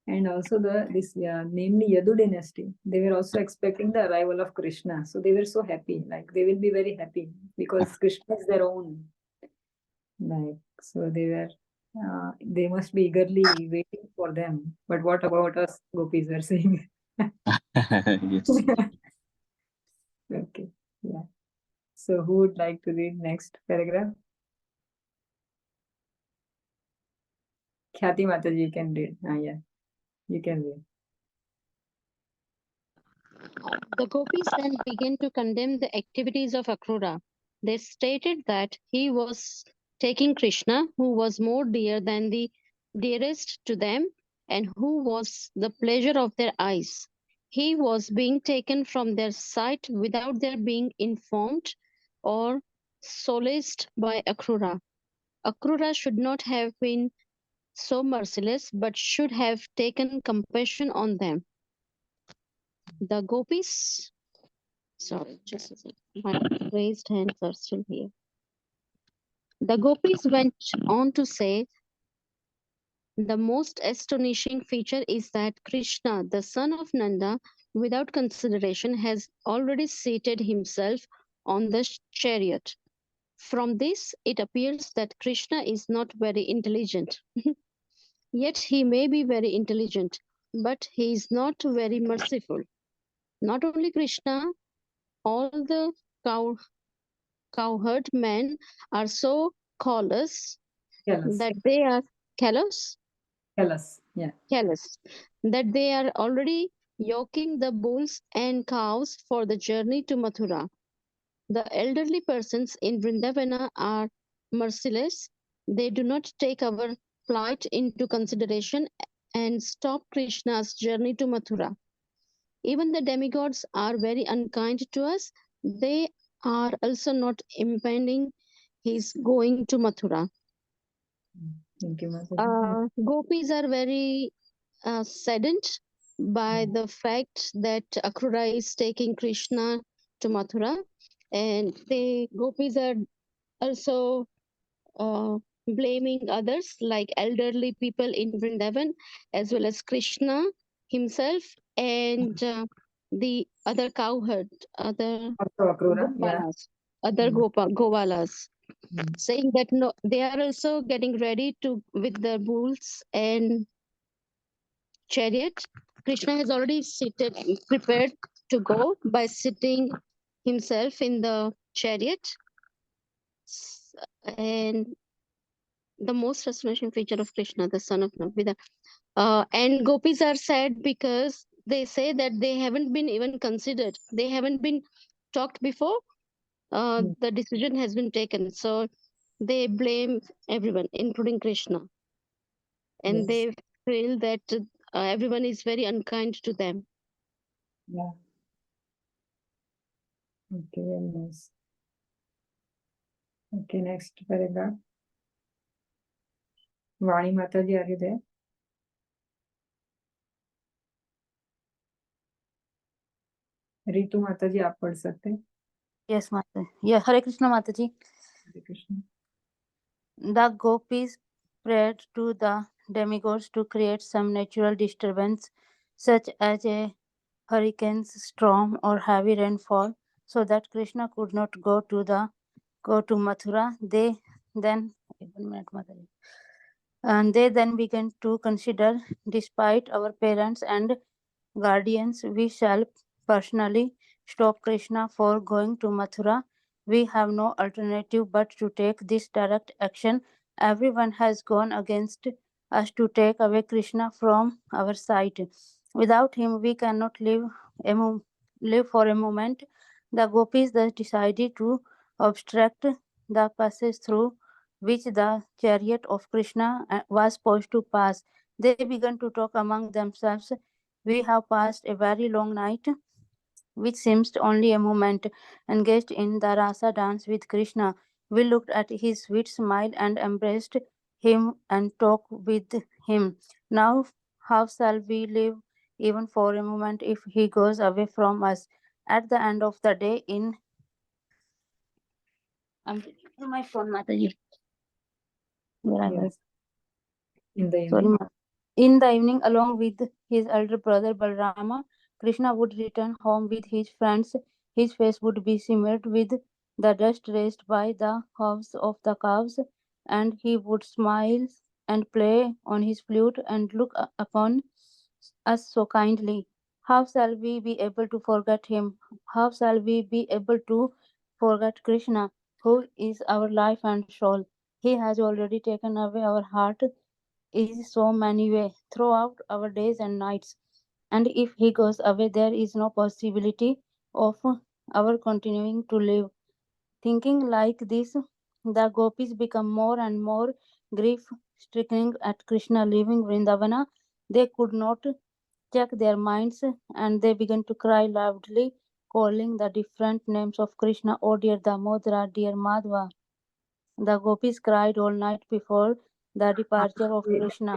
And also namely Yadu dynasty, they were also expecting the arrival of Krishna. So they were so happy, like they will be very happy because Krishna is their own. Like, so they must be eagerly waiting for them. But what about us gopis were saying? Yes. Okay, yeah. So who would like to read next paragraph? Khyati Mataji, you can read. Yeah, you can read. The gopis then began to condemn the activities of Akrura. They stated that he was taking Krishna, who was more dear than the dearest to them, and who was the pleasure of their eyes. He was being taken from their sight without their being informed or solaced by Akrura. Akrura should not have been so merciless, but should have taken compassion on them. The gopis, sorry, just a second, my raised hands are still here. The gopis went on to say, the most astonishing feature is that Krishna, the son of Nanda, without consideration, has already seated himself on the chariot. From this, it appears that Krishna is not very intelligent. Yet he may be very intelligent, but he is not very merciful. Not only Krishna, all the cowherd men are so callous Callous. that they are callous, Callous. Yeah. callous, that they are already yoking the bulls and cows for the journey to Mathura. The elderly persons in Vrindavana are merciless. They do not take our plight into consideration and stop Krishna's journey to Mathura. Even the demigods are very unkind to us. They are also not impeding his going to Mathura. Thank you, Mataji. Gopis are very saddened by the fact that Akrura is taking Krishna to Mathura, and the gopis are also blaming others like elderly people in Vrindavan, as well as Krishna himself and the other cowherd, other Also Akrura. Yeah. gopalas, other govalas, saying that no, they are also getting ready to with the bulls and chariot. Krishna has already prepared to go by sitting himself in the chariot. And the most astonishing feature of Krishna, the son of Navida. And gopis are sad because they say that they haven't been even considered. They haven't been talked before. The decision has been taken. So they blame everyone, including Krishna. And they feel that everyone is very unkind to them. Yeah. Okay, very nice. Okay, next paragraph. Vani Mataji, are you there? Ritu Mataji, आप पढ़ सकते हैं? Yes, Mata. Yeah, Hare Krishna, Mataji. Hare Krishna. The gopis prayed to the demigods to create some natural disturbance, such as a hurricane, storm, or heavy rainfall, so that Krishna could not go to Mathura. They then 1 minute, Mataji. And they then began to consider, despite our parents and guardians, we shall personally stop Krishna for going to Mathura. We have no alternative but to take this direct action. Everyone has gone against us to take away Krishna from our sight. Without him, we cannot live for a moment. The gopis thus decided to obstruct the passage through which the chariot of Krishna was supposed to pass. They began to talk among themselves. We have passed a very long night, which seems only a moment, engaged in the rasa dance with Krishna. We looked at his sweet smile and embraced him and talked with him. Now, how shall we live even for a moment if he goes away from us? At the end of the day, my phone, Mataji. Where I was. Yes. In the Sorry, evening. In the evening, along with his elder brother Balrama, Krishna would return home with his friends. His face would be smeared with the dust raised by the hooves of the cows, and he would smile and play on his flute and look upon us so kindly. How shall we be able to forget him? How shall we be able to forget Krishna, who is our life and soul? He has already taken away our heart is so many way throughout our days and nights, and if he goes away there is no possibility of our continuing to live. Thinking like this, the gopis become more and more grief stricken at Krishna leaving Vrindavana. They could not check their minds, and they began to cry loudly, calling the different names of Krishna. Oh dear Damodara, dear Madhva. The gopis cried all night before the departure of Krishna.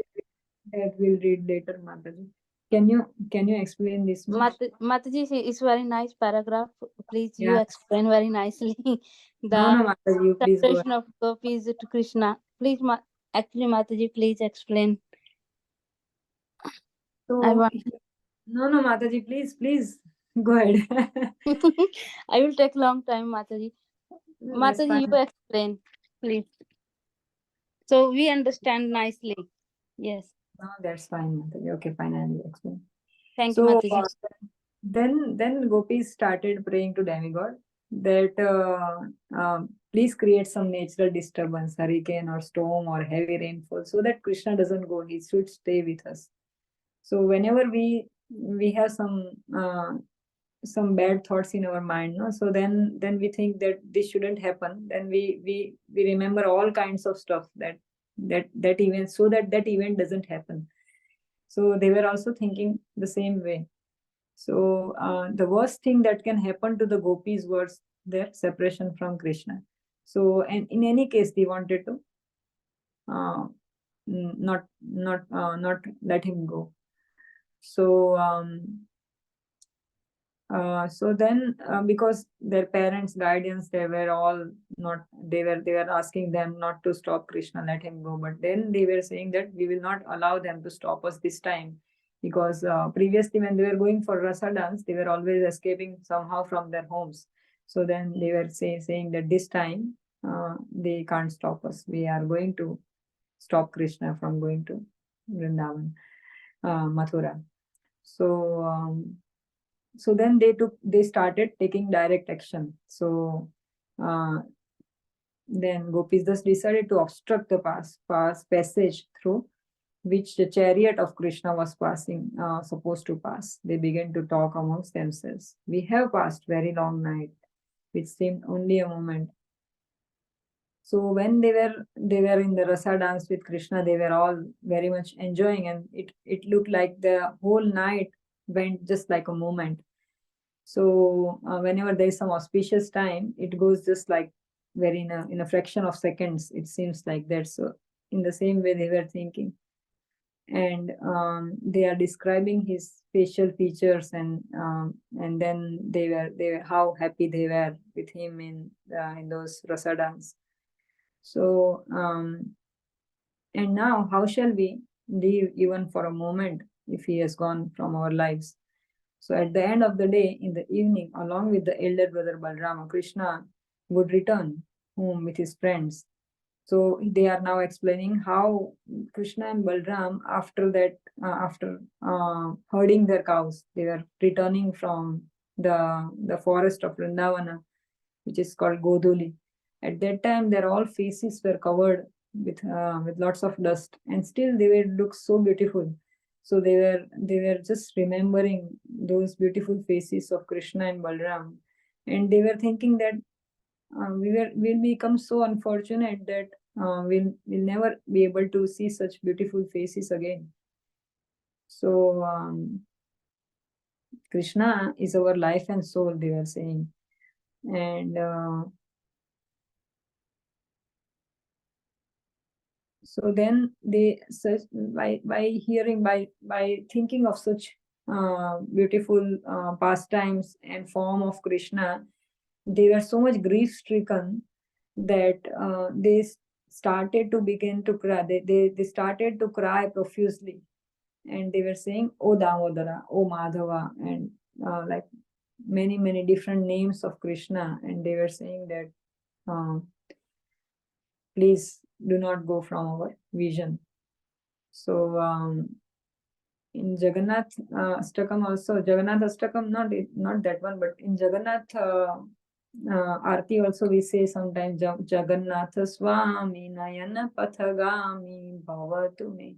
That we'll read later, Mataji. Can you explain this much? Mataji, it's very nice paragraph. Please, you Yeah. explain very nicely No, the Mataji, you please go ahead. separation of gopis to Krishna. Please, actually, Mataji, please explain. So, I want. no, Mataji, please go ahead. I will take long time, Mataji. That's Mataji, you fine. explain, please. So we understand nicely. Yes. No, that's fine, Mataji. Okay, fine, I will explain. Thank you, So Mataji. then gopis started praying to demigod that please create some natural disturbance, hurricane or storm or heavy rainfall, so that Krishna doesn't go. He should stay with us. So whenever we have some bad thoughts in our mind, no, so then we think that this shouldn't happen. Then we remember all kinds of stuff that event, so that event doesn't happen. So they were also thinking the same way. So the worst thing that can happen to the gopis was their separation from Krishna. So, and in any case, they wanted to not let him go. So so then because their parents' guidance, they were all not, they were asking them not to stop Krishna, let him go. But then they were saying that we will not allow them to stop us this time, because previously when they were going for rasa dance, they were always escaping somehow from their homes. So then they were saying that this time they can't stop us. We are going to stop Krishna from going to Vrindavan, Mathura. So then they started taking direct action. So then gopis thus decided to obstruct the passage through which the chariot of Krishna was supposed to pass. They began to talk amongst themselves. We have passed very long night, which seemed only a moment. So when they were in the rasa dance with Krishna, they were all very much enjoying, and it looked like the whole night went just like a moment. So whenever there is some auspicious time, it goes just like very in a fraction of seconds. It seems like that. So in the same way they were thinking, and they are describing his facial features, and then they were how happy they were with him in those rasa dance. So and now how shall we live even for a moment if he has gone from our lives? So at the end of the day, in the evening, along with the elder brother Balrama, Krishna would return home with his friends. So they are now explaining how Krishna and Balram, after that, after herding their cows, they were returning from the forest of Vrindavana, which is called Godoli. At that time, their all faces were covered with lots of dust, and still they were look so beautiful. So they were just remembering those beautiful faces of Krishna and Balram, and they were thinking that we'll become so unfortunate that we'll never be able to see such beautiful faces again. So Krishna is our life and soul, they were saying, and so then they search by thinking of such beautiful pastimes and form of Krishna, they were so much grief stricken that they started to begin to cry. They started to cry profusely, and they were saying, "O Damodara, O Madhava," and like many different names of Krishna, and they were saying that please do not go from our vision. So in Jagannath Ashtakam also, Jagannath Ashtakam, not that one, but in Jagannath Aarti also we say sometimes Jagannatha Swami Nayana Pathagami Bhavatu Me.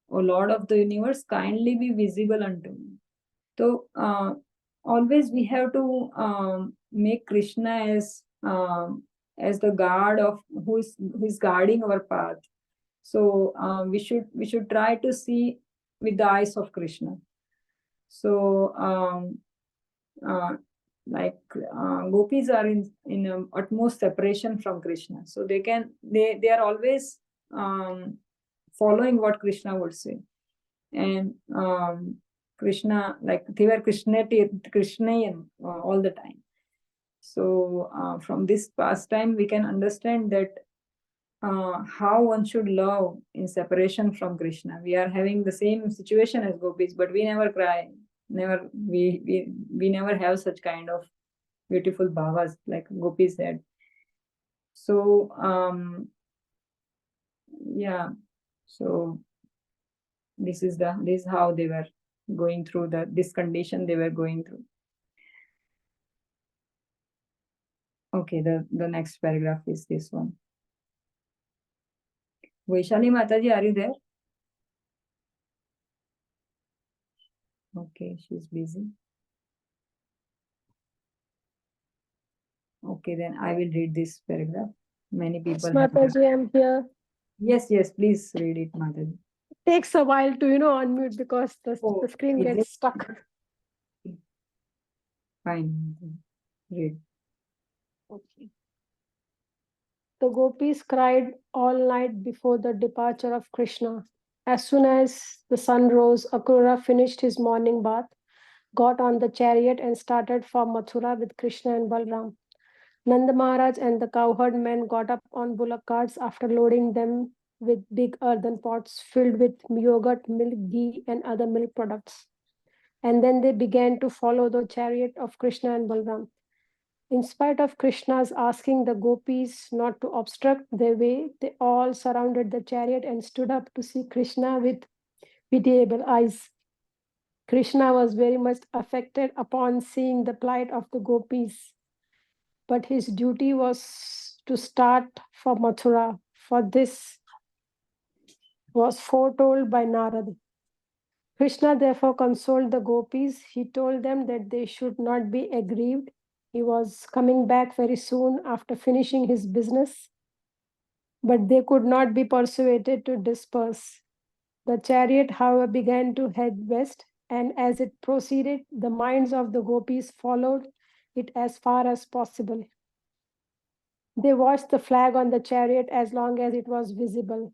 O Lord of the universe, kindly be visible unto me. So always we have to make Krishna as the guard of who is guarding our path. So we should try to see with the eyes of Krishna. So gopis are in utmost separation from Krishna. So they are always following what Krishna would say, and Krishna, like they were Krishnayan all the time. So from this pastime we can understand that how one should love in separation from Krishna. We are having the same situation as gopis, but we never cry. We never have such kind of beautiful bhavas like gopis had. So yeah, so this is how they were going through this condition they were going through. Okay, the next paragraph is this one. Vaishali Mataji, are you there? Okay, she's busy. Okay, then I will read this paragraph. Many people have. Mataji, I'm here. Yes, please read it, Mataji. It takes a while to, unmute because the screen is gets it? stuck. Fine. Read. Okay. The gopis cried all night before the departure of Krishna. As soon as the sun rose, Akrura finished his morning bath, got on the chariot and started for Mathura with Krishna and Balram. Nanda Maharaj and the cowherd men got up on bullock carts after loading them with big earthen pots filled with yogurt, milk, ghee, and other milk products. And then they began to follow the chariot of Krishna and Balram. In spite of Krishna's asking the gopis not to obstruct their way, they all surrounded the chariot and stood up to see Krishna with pitiable eyes. Krishna was very much affected upon seeing the plight of the gopis, but his duty was to start for Mathura, for this was foretold by Narad. Krishna therefore consoled the gopis. He told them that they should not be aggrieved. He was coming back very soon after finishing his business, but they could not be persuaded to disperse. The chariot, however, began to head west, and as it proceeded, the minds of the gopis followed it as far as possible. They watched the flag on the chariot as long as it was visible.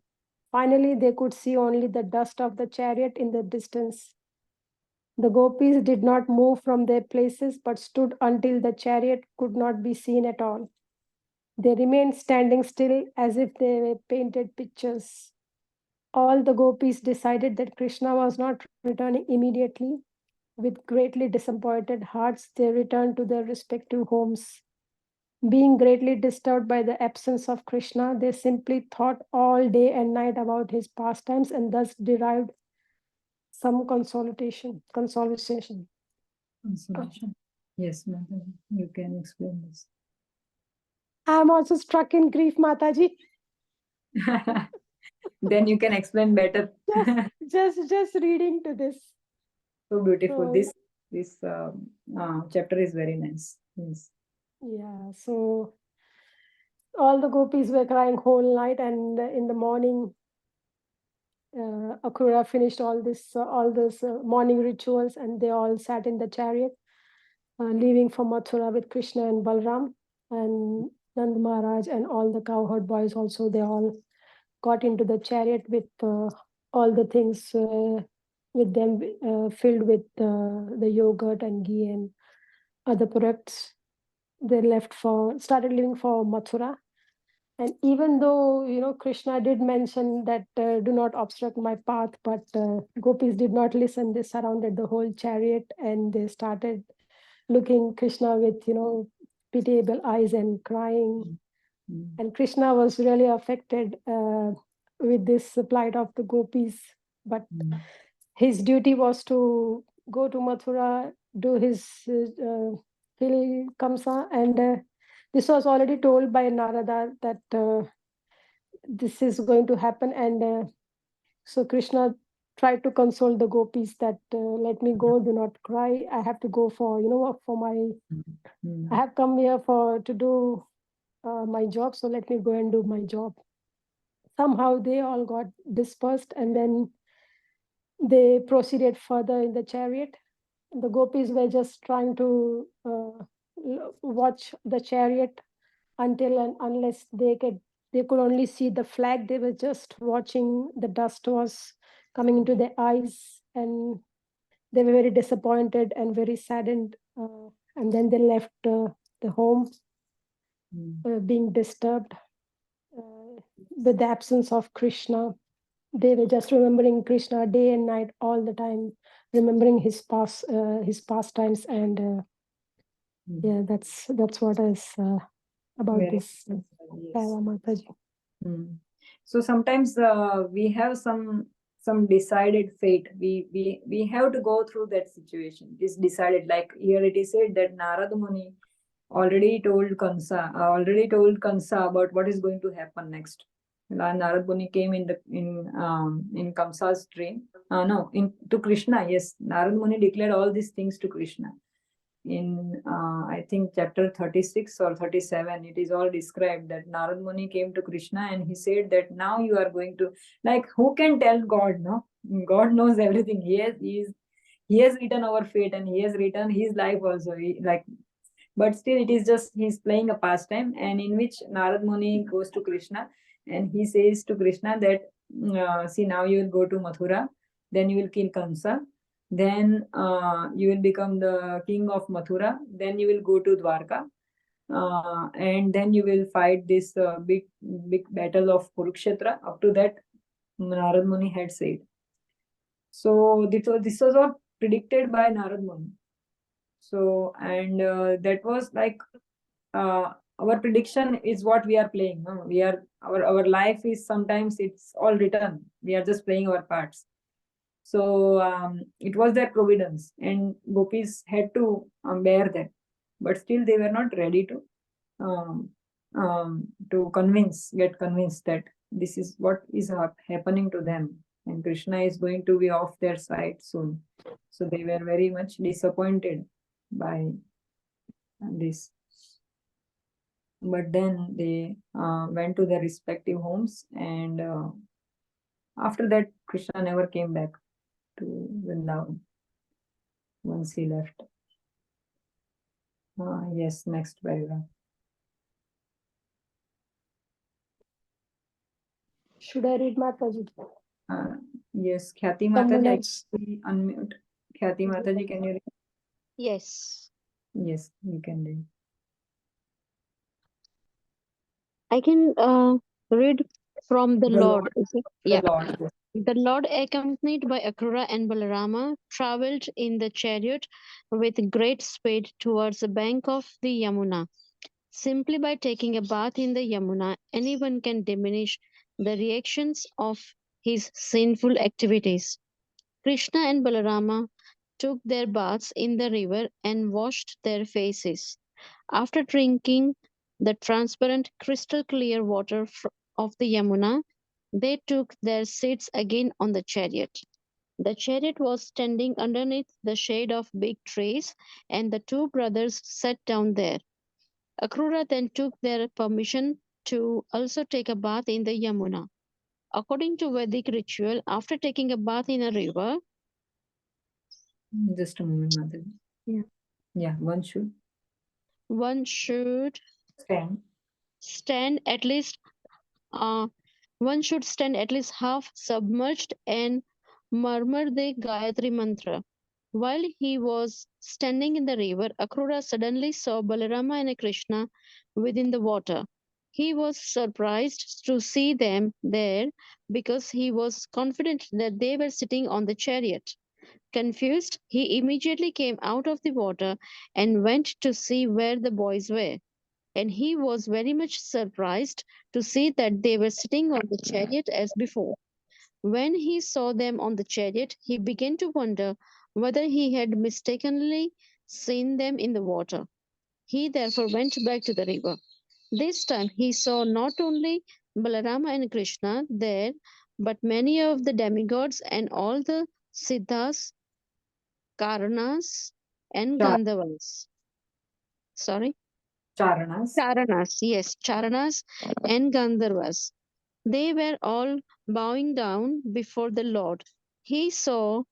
Finally, they could see only the dust of the chariot in the distance. The gopis did not move from their places but stood until the chariot could not be seen at all. They remained standing still as if they were painted pictures. All the gopis decided that Krishna was not returning immediately. With greatly disappointed hearts, they returned to their respective homes. Being greatly disturbed by the absence of Krishna, they simply thought all day and night about his pastimes and thus derived some consolation. Yes, Mataji, you can explain this. I am also struck in grief, Mataji. Then you can explain better. just reading to this. So beautiful. So, This chapter is very nice. Yes. Yeah, so all the gopis were crying whole night, and in the morning, Akrura finished all this morning rituals, and they all sat in the chariot, leaving for Mathura with Krishna and Balram, and Nand Maharaj and all the cowherd boys also. They all got into the chariot with all the things with them filled with the yogurt and ghee and other products. They started leaving for Mathura. And even though, Krishna did mention that do not obstruct my path, but gopis did not listen. They surrounded the whole chariot and they started looking Krishna with, pitiable eyes and crying. And Krishna was really affected with this plight of the gopis. But his duty was to go to Mathura, do his kill Kamsa, and this was already told by Narada that this is going to happen. And so Krishna tried to console the gopis that let me go, do not cry. I have to go for I have come here to do my job, so let me go and do my job. Somehow they all got dispersed, and then they proceeded further in the chariot. The gopis were just trying to watch the chariot until and unless they could only see the flag. They were just watching. The dust was coming into their eyes, and they were very disappointed and very saddened. And then they left the home, being disturbed with the absence of Krishna. They were just remembering Krishna day and night, all the time, remembering his pastimes, and yeah, that's what is about this. Yes. Jai Mataji. So sometimes we have some decided fate. We have to go through that situation. It's decided. Like here it is said that Narada Muni already told Kansa about what is going to happen next. Narada Muni came in Kamsa's dream. To Krishna. Yes, Narada Muni declared all these things to Krishna. In I think chapter 36 or 37, it is all described that Narad Muni came to Krishna and he said that now you are going to, like, who can tell God? No, God knows everything. He has written our fate and he has written his life also. But still it is just he's playing a pastime, and in which Narad Muni goes to Krishna and he says to Krishna that see, now you will go to Mathura, then you will kill Kamsa, then you will become the king of Mathura, then you will go to Dwarka, and then you will fight this big battle of Kurukshetra. Up to that, Narad Muni had said. So this was all predicted by Narad Muni. So, and that was like our prediction is what we are playing. No? We are our life is sometimes it's all written. We are just playing our parts. So it was their providence, and gopis had to bear that, but still they were not ready to get convinced that this is what is happening to them, and Krishna is going to be off their side soon. So they were very much disappointed by this. But then they went to their respective homes, and after that, Krishna never came back to Vrindavan once he left. Yes, next paragraph. Should I read Mataji? Yes, Khyati Someone Mataji, else. unmute. Khyati Mataji, can you read? Yes. Yes, you can read. I can read from the Lord. Is it? The Yeah. Lord. Yes. The Lord, accompanied by Akrura and Balarama, traveled in the chariot with great speed towards the bank of the Yamuna. Simply by taking a bath in the Yamuna, anyone can diminish the reactions of his sinful activities. Krishna and Balarama took their baths in the river and washed their faces. After drinking the transparent, crystal clear water of the Yamuna, they took their seats again on the chariot. The chariot was standing underneath the shade of big trees, and the two brothers sat down there. Akrura then took their permission to also take a bath in the Yamuna. According to Vedic ritual, after taking a bath in a river, Just a moment, Mataji. Yeah, one should stand at least one should stand at least half submerged and murmur the Gayatri mantra. While he was standing in the river, Akrura suddenly saw Balarama and Krishna within the water. He was surprised to see them there because he was confident that they were sitting on the chariot. Confused, he immediately came out of the water and went to see where the boys were. And he was very much surprised to see that they were sitting on the chariot as before. When he saw them on the chariot, he began to wonder whether he had mistakenly seen them in the water. He therefore went back to the river. This time he saw not only Balarama and Krishna there, but many of the demigods and all the Siddhas, Karanas, and Gandhavas. Sorry? Charanas. Charanas, yes, Charanas and Gandharvas. They were all bowing down before the Lord. He also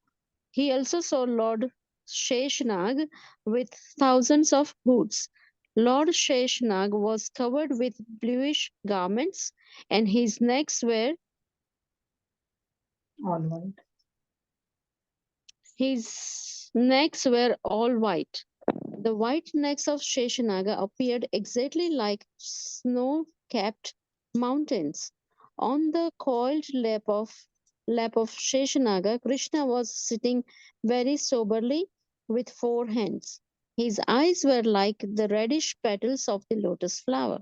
saw Lord Sheshnag with thousands of hoods. Lord Sheshnag was covered with bluish garments, and his necks were All white. all white. The white necks of Sheshanaga appeared exactly like snow-capped mountains. On the coiled lap of Sheshanaga, Krishna was sitting very soberly with four hands. His eyes were like the reddish petals of the lotus flower.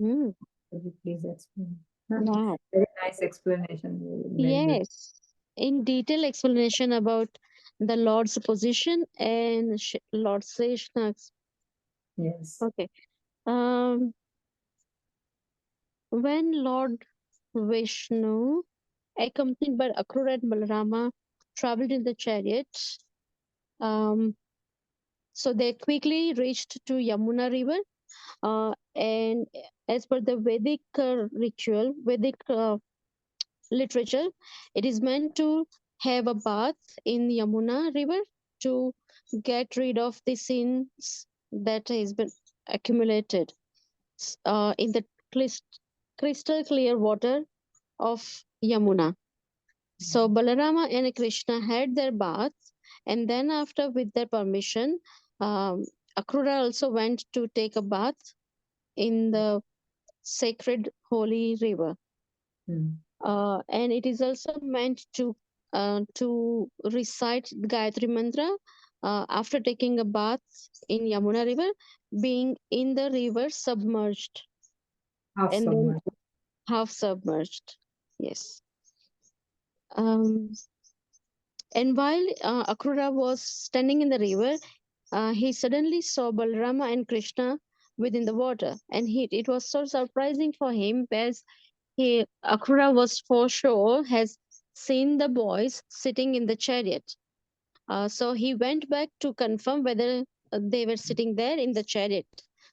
Hmm. Could you please explain? Huh? Wow. Very nice explanation. Very good. Yes. In detail explanation about the Lord's position and Lord Seshna's. Yes. Okay. Um, when Lord Vishnu, accompanied by Akrura and Balarama, traveled in the chariot, um, so they quickly reached to Yamuna river. And as per the Vedic ritual, Vedic literature, it is meant to have a bath in Yamuna river to get rid of the sins that has been accumulated in the crystal clear water of Yamuna. So Balarama and Krishna had their baths, and then after, with their permission, um, Akrura also went to take a bath in the sacred holy river. Mm. And it is also meant to recite the Gayatri mantra after taking a bath in Yamuna river, being in the river submerged Half and then submerged. half submerged. Yes. Um, and while Akrura was standing in the river, he suddenly saw Balarama and Krishna within the water, and it was so surprising for him, as Akrura was for sure has seen the boys sitting in the chariot. So he went back to confirm whether they were sitting there in the chariot.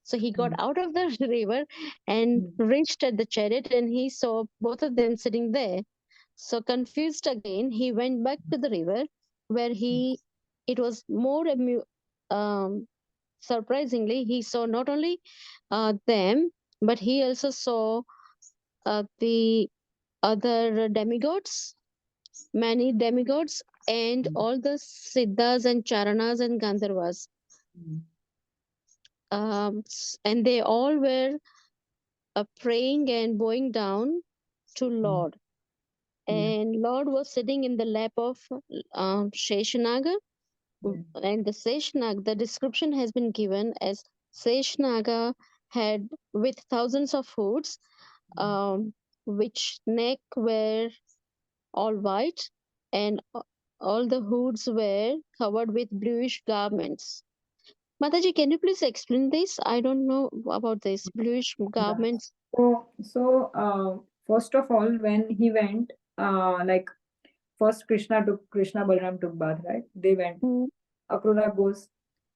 So he got Mm. out of the river and reached at the chariot, and he saw both of them sitting there. So confused again, he went back to the river, where it was more surprisingly, he saw not only them, but he also saw the other demigods, many demigods, and all the siddhas and charanas and gandharvas. And they all were praying and bowing down to Lord. And Lord was sitting in the lap of Sheshanaga. And the Seshnaga, the description has been given as Seshnaga had with thousands of hoods, which neck were all white, and all the hoods were covered with bluish garments. Mataji, can you please explain this? I don't know about this bluish garments. So first of all, when he went, like first Krishna Balaram took bath, right? They went. Mm. Akrura goes.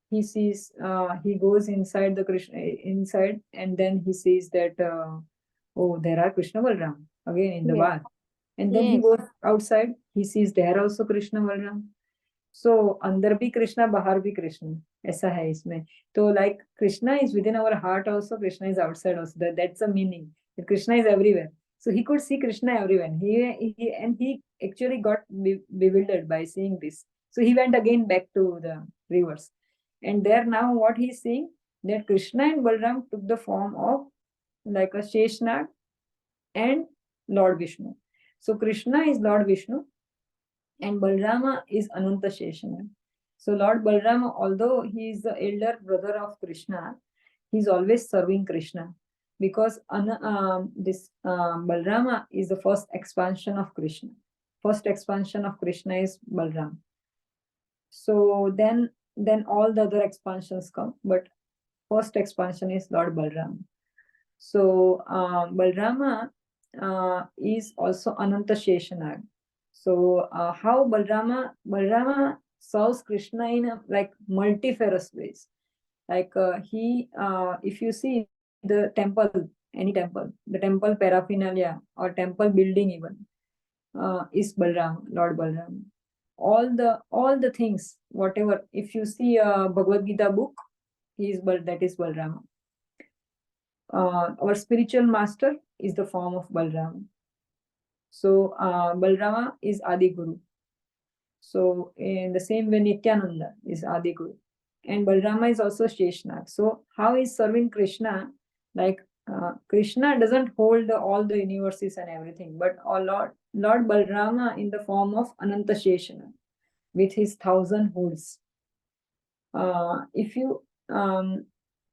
He sees. He goes inside the Krishna inside, and then he sees that oh, there are Krishna Balaram again in the Yes. bath. And then he Yes. goes outside. He sees there also Krishna Balaram. So अंदर भी कृष्णा बाहर भी कृष्ण ऐसा है इसमें. तो like Krishna is within our heart also, Krishna is outside also. That's the meaning. That Krishna is everywhere. So he could see Krishna everywhere. He actually got bewildered by seeing this. So he went again back to the rivers. And there now what he's seeing, that Krishna and Balram took the form of like a Sheshnag and Lord Vishnu. So Krishna is Lord Vishnu and Balrama is Ananta Sheshana. So Lord Balrama, although he is the elder brother of Krishna, he is always serving Krishna, because this Balrama is the first expansion of Krishna. First expansion of Krishna is Balram. So then all the other expansions come, but first expansion is Lord Balram. So Balrama is also Ananta Sheshanag. So how Balrama serves Krishna in like multifarious ways. Like if you see the temple, any temple, the temple paraphernalia or temple building even is Balram, Lord Balram. All the things, whatever. If you see a Bhagavad Gita book, that is Balrama. Our spiritual master is the form of Balrama. So Balrama is Adi Guru. So in the same way, Nityananda is Adi Guru, and Balrama is also Sheshnag. So how is serving Krishna? Like Krishna doesn't hold all the universes and everything, but Lord Balrama in the form of Ananta Sheshana with his 1,000 hoods. If you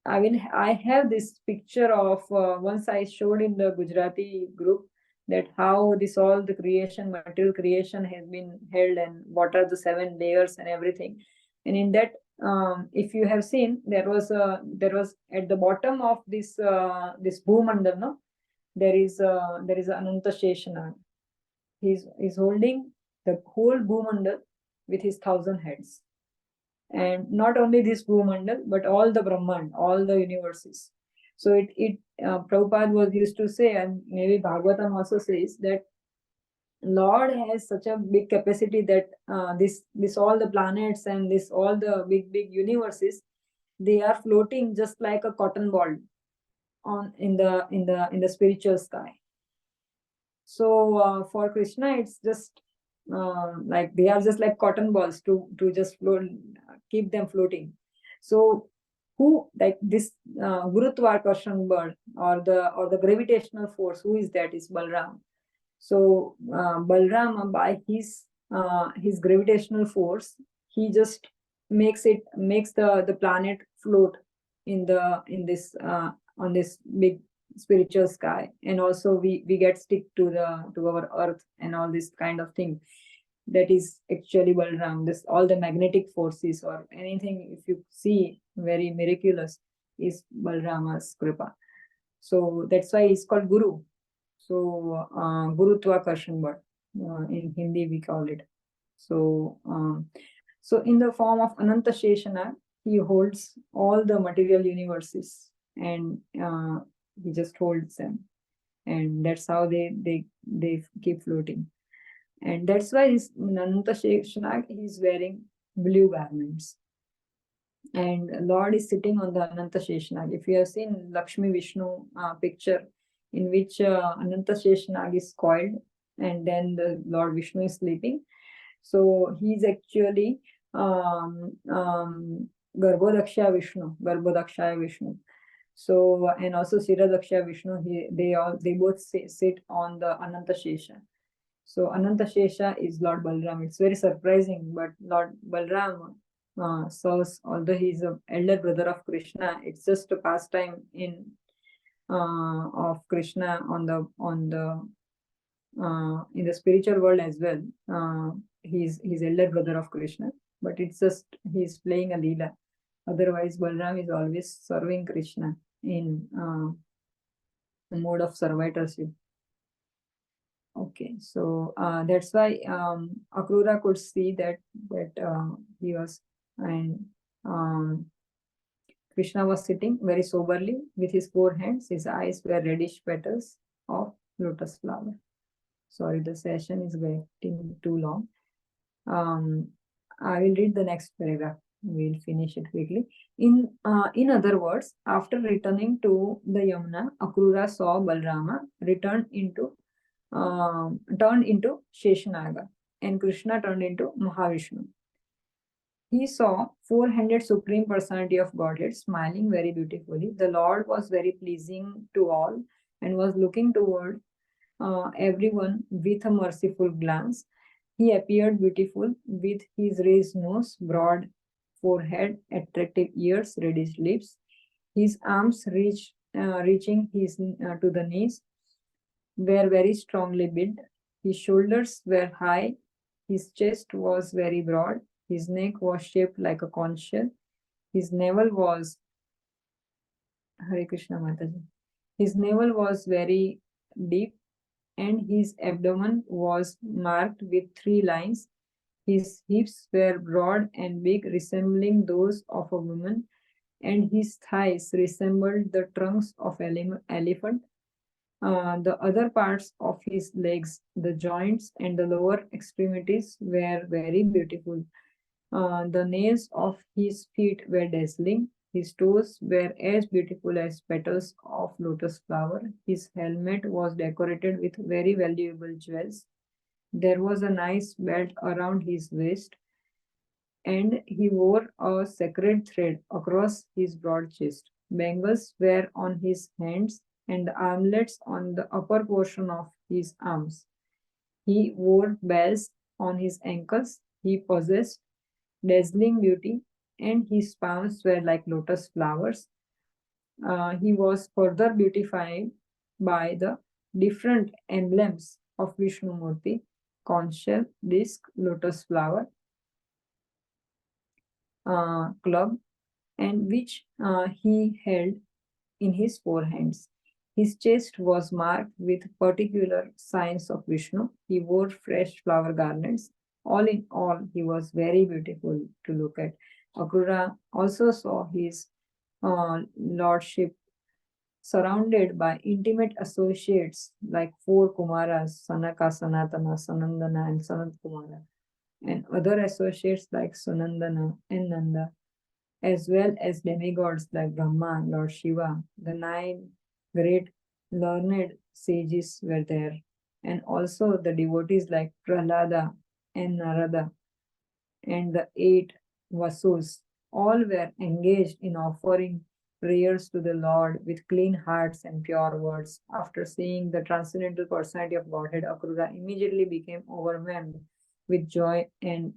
I have this picture of once I showed in the Gujarati group that how this all the creation, material creation has been held and what are the 7 layers and everything. And in that, if you have seen, there was at the bottom of this this Bhumandal, no, there is Ananta Sheshana. He's holding the whole Bhumandal with his 1,000 heads. And not only this Bhumandal, but all the Brahman, all the universes. So Prabhupada was used to say, and maybe Bhagavatam also says, that Lord has such a big capacity that this all the planets and this all the big universes, they are floating just like a cotton ball in the spiritual sky. So for Krishna, it's just like they are just like cotton balls to just float, keep them floating. So who, like this Gurutvakarshana ball or the gravitational force, who is that? Is Balram. So Balram, by his gravitational force, he just makes the planet float in this on this big spiritual sky. And also we get stick to our earth and all this kind of thing. That is actually Balram. This all the magnetic forces or anything, if you see, very miraculous, is Balrama's kripa. So that's why he's called Guru. So Gurutvakarshana Bal, in Hindi we call it. So so in the form of Ananta Sheshana, he holds all the material universes, and he just holds them, and that's how they keep floating. And that's why this Ananta Sheshana, he's wearing blue garments, and Lord is sitting on the Ananta Sheshanag. If you have seen Lakshmi Vishnu picture, in which Ananta Sheshanag is coiled and then the Lord Vishnu is sleeping, so he's actually Garbhodakshaya Vishnu. So, and also Siradakshaya Vishnu, they both sit on the Ananta Shesha. So Ananta Shesha is Lord Balram. It's very surprising, but Lord Balram serves, although he is an elder brother of Krishna, it's just a pastime in of Krishna in the spiritual world as well. He's elder brother of Krishna, but it's just he's playing a Lila. Otherwise, Balram is always serving Krishna in the mode of servitorship. Okay, so that's why Akrura could see that he was, and Krishna was sitting very soberly with his 4 hands. His eyes were reddish petals of lotus flower. Sorry, the session is getting too long. I will read the next paragraph. We'll finish it quickly. In other words, after returning to the Yamuna, Akrura saw Balrama turned into Sheshanaga, and Krishna turned into Mahavishnu. He saw 400 Supreme Personality of Godhead smiling very beautifully. The Lord was very pleasing to all and was looking toward everyone with a merciful glance. He appeared beautiful with his raised nose, broad forehead, attractive ears, reddish lips. His arms reaching to the knees were very strongly built. His shoulders were high. His chest was very broad. His neck was shaped like a conch shell. His navel was Hare Krishna Mataji. His navel was very deep, and his abdomen was marked with 3 lines. His hips were broad and big, resembling those of a woman, and his thighs resembled the trunks of elephant. The other parts of his legs, the joints and the lower extremities, were very beautiful. The nails of his feet were dazzling. His toes were as beautiful as petals of lotus flower. His helmet was decorated with very valuable jewels. There was a nice belt around his waist, and he wore a sacred thread across his broad chest. Bangles were on his hands and armlets on the upper portion of his arms. He wore bells on his ankles. He possessed dazzling beauty, and his palms were like lotus flowers. he was further beautified by the different emblems of Vishnu Murti, conch shell, disc, lotus flower, club, and which he held in his four hands. His chest was marked with particular signs of Vishnu. He wore fresh flower garlands. All in all, he was very beautiful to look at. Akrura also saw his lordship surrounded by intimate associates like four Kumaras, Sanaka, Sanatana, Sanandana, and Sanat Kumara, and other associates like Sunandana and Nanda, as well as demigods like Brahma, Lord Shiva. The 9 great learned sages were there, and also the devotees like Prahlada and Narada, and the 8 Vasus. All were engaged in offering prayers to the Lord with clean hearts and pure words. After seeing the transcendental personality of Godhead, Akrura immediately became overwhelmed with joy and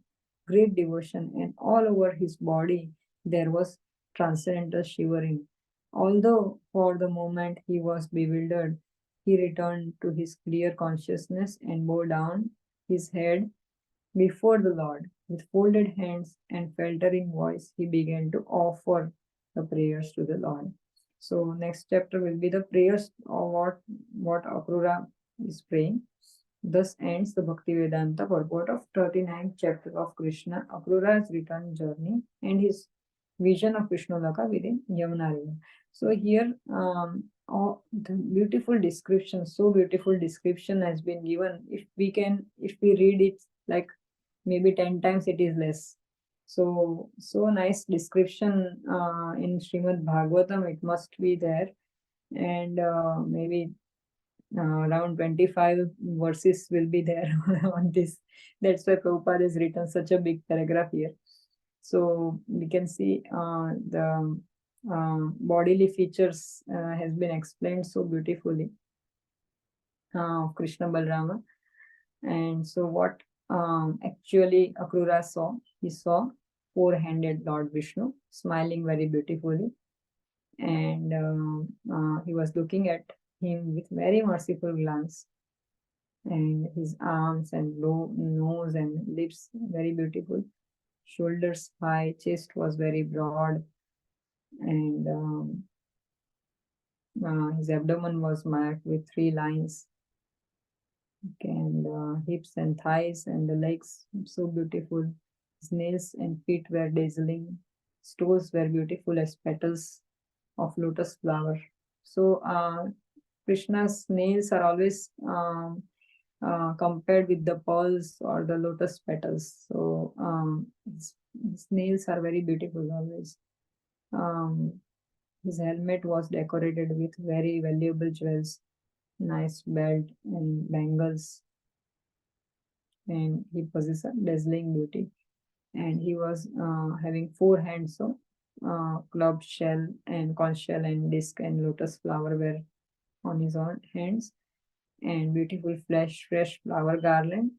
great devotion, and all over his body there was transcendental shivering. Although for the moment he was bewildered, he returned to his clear consciousness and bowed down his head before the Lord. With folded hands and faltering voice, he began to offer the prayers to the Lord. So next chapter will be the prayers of what Akrura is praying. Thus ends the Bhakti Vedanta purport of 39th chapter of Krishna, Akrura's return journey, and his vision of Vishnu Laka within Yamuna River. So here, the beautiful description, so beautiful description has been given. If we read it like maybe 10 times, it is less. So nice description in Srimad Bhagavatam, it must be there, and maybe around 25 verses will be there on this. That's why Prabhupada has written such a big paragraph here. So we can see the bodily features has been explained so beautifully of Krishna Balrama. And so what actually Akrura saw, he saw four-handed Lord Vishnu smiling very beautifully, and he was looking at him with very merciful glance, and his arms and nose and lips very beautiful, shoulders high, chest was very broad, and his abdomen was marked with 3 lines. Okay, and hips and thighs and the legs so beautiful. His nails and feet were dazzling. His toes were beautiful as petals of lotus flower. So Krishna's nails are always compared with the pearls or the lotus petals. So his nails are very beautiful always. His helmet was decorated with very valuable jewels, nice belt and bangles, and he possessed a dazzling beauty. And he was having 4 hands, so club shell and conch shell and disc and lotus flower were on his own hands, and beautiful fresh flower garland.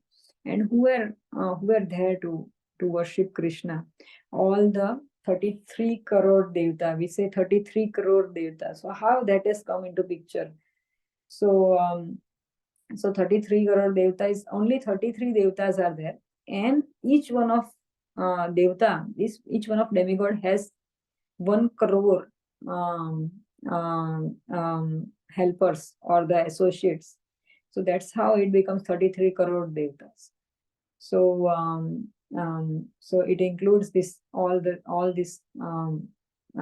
And who were there to worship Krishna? All the 33 crore devata. We say 33 crore devata. So how that has come into picture? So 33 crore devata is only 33 devatas are there, and each one of devata, each one of demigod has 1 crore helpers or the associates. So that's how it becomes 33 crore devatas. So so it includes this all these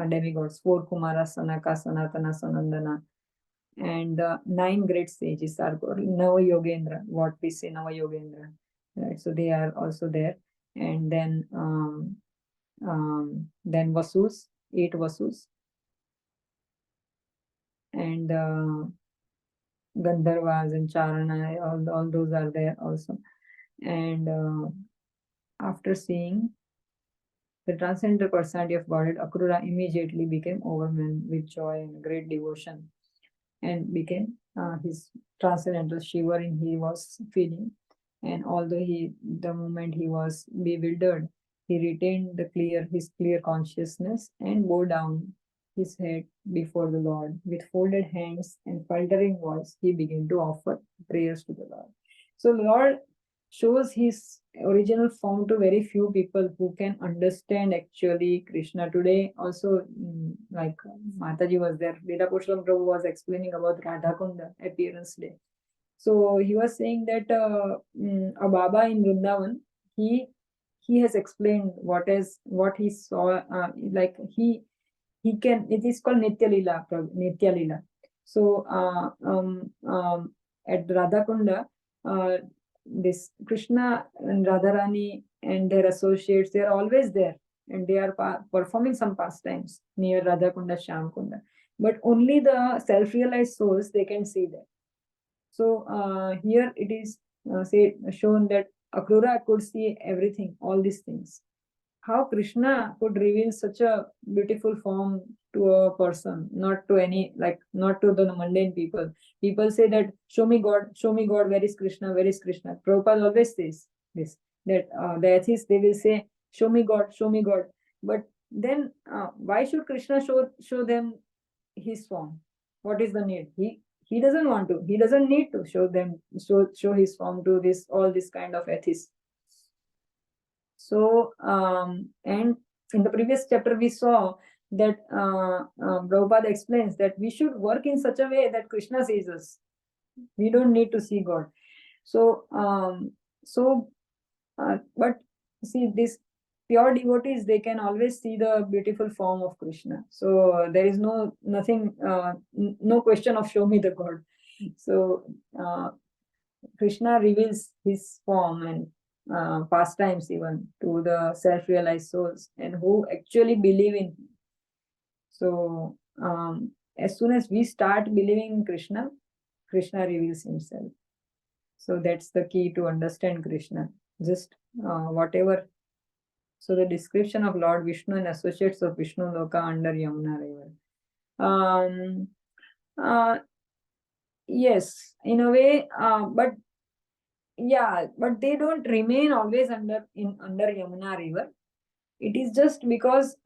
demigods, 4 Kumaras, Sanaka, Sanatana, Sanandana, and 9 great sages are called Nava Yogendra, what we say Nava Yogendra, right? So they are also there, and then Vasus, 8 Vasus, and Gandharvas and Charana, all those are there also. And after seeing the transcendental personality of Godhead, Akrura immediately became overwhelmed with joy and great devotion, and became his transcendental shivering he was feeling. And although the moment he was bewildered, he retained his clear consciousness and bowed down his head before the Lord. With folded hands and faltering voice, he began to offer prayers to the Lord. So Lord shows his original form to very few people who can understand actually Krishna. Today also, like Mataji was there, Lila Purushottam Prabhu was explaining about Radhakunda appearance day. So he was saying that a Baba in Vrindavan, he has explained what he saw, like he can, it is called Nitya Lila. So at Radhakunda, this Krishna and Radharani and their associates, they are always there, and they are performing some pastimes near Radhakunda, Shyamkunda. But only the self-realized souls, they can see that. So here it is shown that Akrura could see everything, all these things. How Krishna could reveal such a beautiful form to a person, not to any, like not to the mundane people. People say that, show me God, where is Krishna, where is Krishna? Prabhupada always says this, that the atheists, they will say, show me God, show me God. But then why should Krishna show them his form? What is the need? He doesn't want to, he doesn't need to show his form to all this kind of atheists. So, and in the previous chapter, we saw that Prabhupada explains that we should work in such a way that Krishna sees us. We don't need to see God. So, but see, these pure devotees, they can always see the beautiful form of Krishna. So there is no question of show me the God. So Krishna reveals his form and pastimes even to the self-realized souls and who actually believe in him. So as soon as we start believing in Krishna, Krishna reveals himself. So that's the key to understand Krishna. Just whatever. So the description of Lord Vishnu and associates of Vishnu Loka under Yamuna river. Yes, in a way, but they don't remain always under Yamuna river. It is just because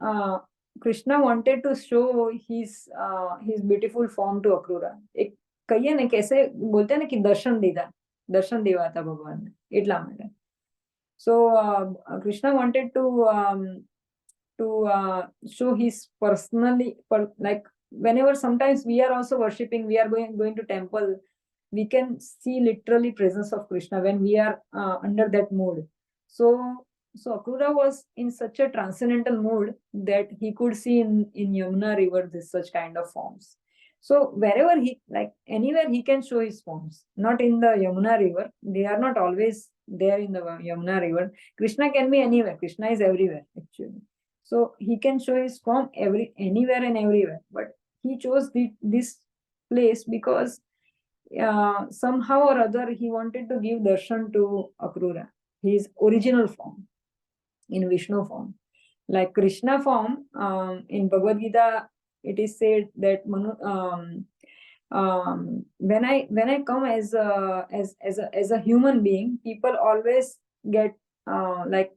Krishna wanted to show his beautiful form to Akrura. एक कहिए ना कैसे बोलते हैं ना कि दर्शन देवा था भगवान ने એટલા માટે. So Krishna wanted to show his personally, like whenever sometimes we are also worshipping, we are going to temple, we can see literally presence of Krishna when we are under that mood. So Akrura was in such a transcendental mood that he could see in Yamuna river such kind of forms. So wherever anywhere he can show his forms, not in the Yamuna river. They are not always there in the Yamuna river. Krishna can be anywhere. Krishna is everywhere actually. So he can show his form anywhere and everywhere. But he chose this place because somehow or other he wanted to give darshan to Akrura, his original form, in Vishnu form. Like Krishna form, in Bhagavad Gita, it is said that when I come as a human being, people always get like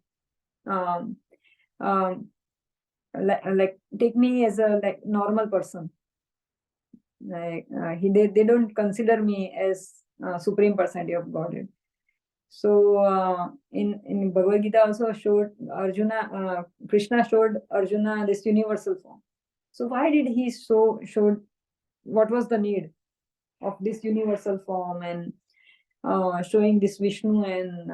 take me as a normal person. Like they don't consider me as supreme personality of Godhead. So in Bhagavad Gita also showed Arjuna, Krishna showed Arjuna this universal form. So why did he showed what was the need of this universal form and showing this Vishnu and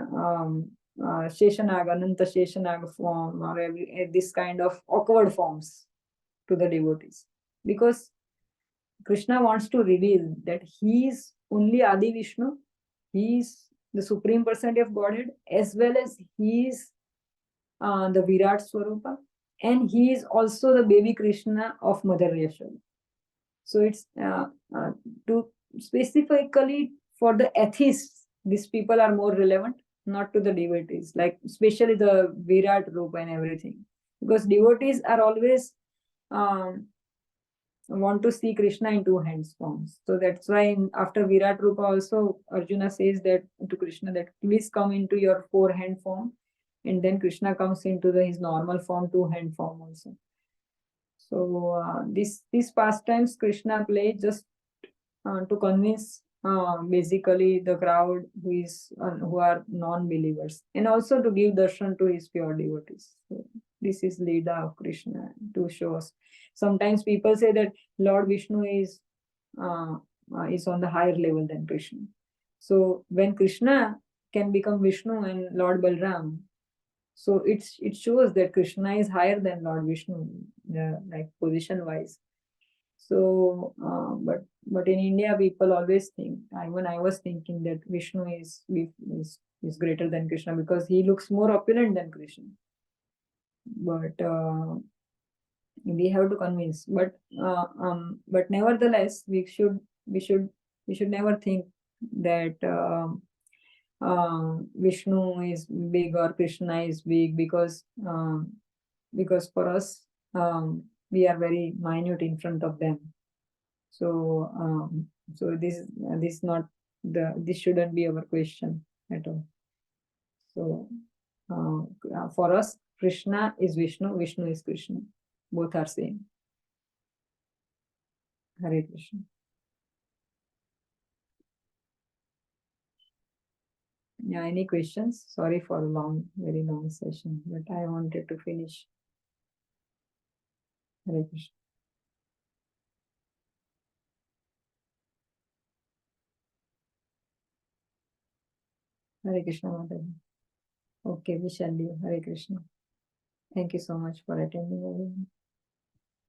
Sheshanaga, Ananta Sheshanaga form, or this kind of awkward forms to the devotees? Because Krishna wants to reveal that he is only Adi Vishnu, he is the supreme personality of Godhead, as well as he is the Virat Swarupa, and he is also the baby Krishna of Mother Yashoda. So it's to specifically for the atheists, these people are more relevant, not to the devotees, like especially the Virat Rupa and everything, because devotees are always want to see Krishna in two hands forms. So that's why after Virat Rupa also Arjuna says that to Krishna that please come into your four-hand form, and then Krishna comes into his normal form, two-hand form also. So these pastimes Krishna played just to convince basically the crowd who are non-believers, and also to give darshan to his pure devotees. So this is Lila of Krishna to show us. Sometimes people say that Lord Vishnu is on the higher level than Krishna. So when Krishna can become Vishnu and Lord Balram, so it shows that Krishna is higher than Lord Vishnu, like position wise. So, but in India, people always think. Even I was thinking that Vishnu is greater than Krishna because he looks more opulent than Krishna. But we have to convince. But nevertheless, we should never think that Vishnu is big or Krishna is big because for us we are very minute in front of them. So so this not this shouldn't be our question at all. So for us, Krishna is Vishnu, Vishnu is Krishna. Both are same. Hare Krishna. Yeah, any questions? Sorry for very long session, but I wanted to finish. Hare Krishna. Hare Krishna, Mataji. Okay, we shall leave. Hare Krishna. Thank you so much for attending, everyone.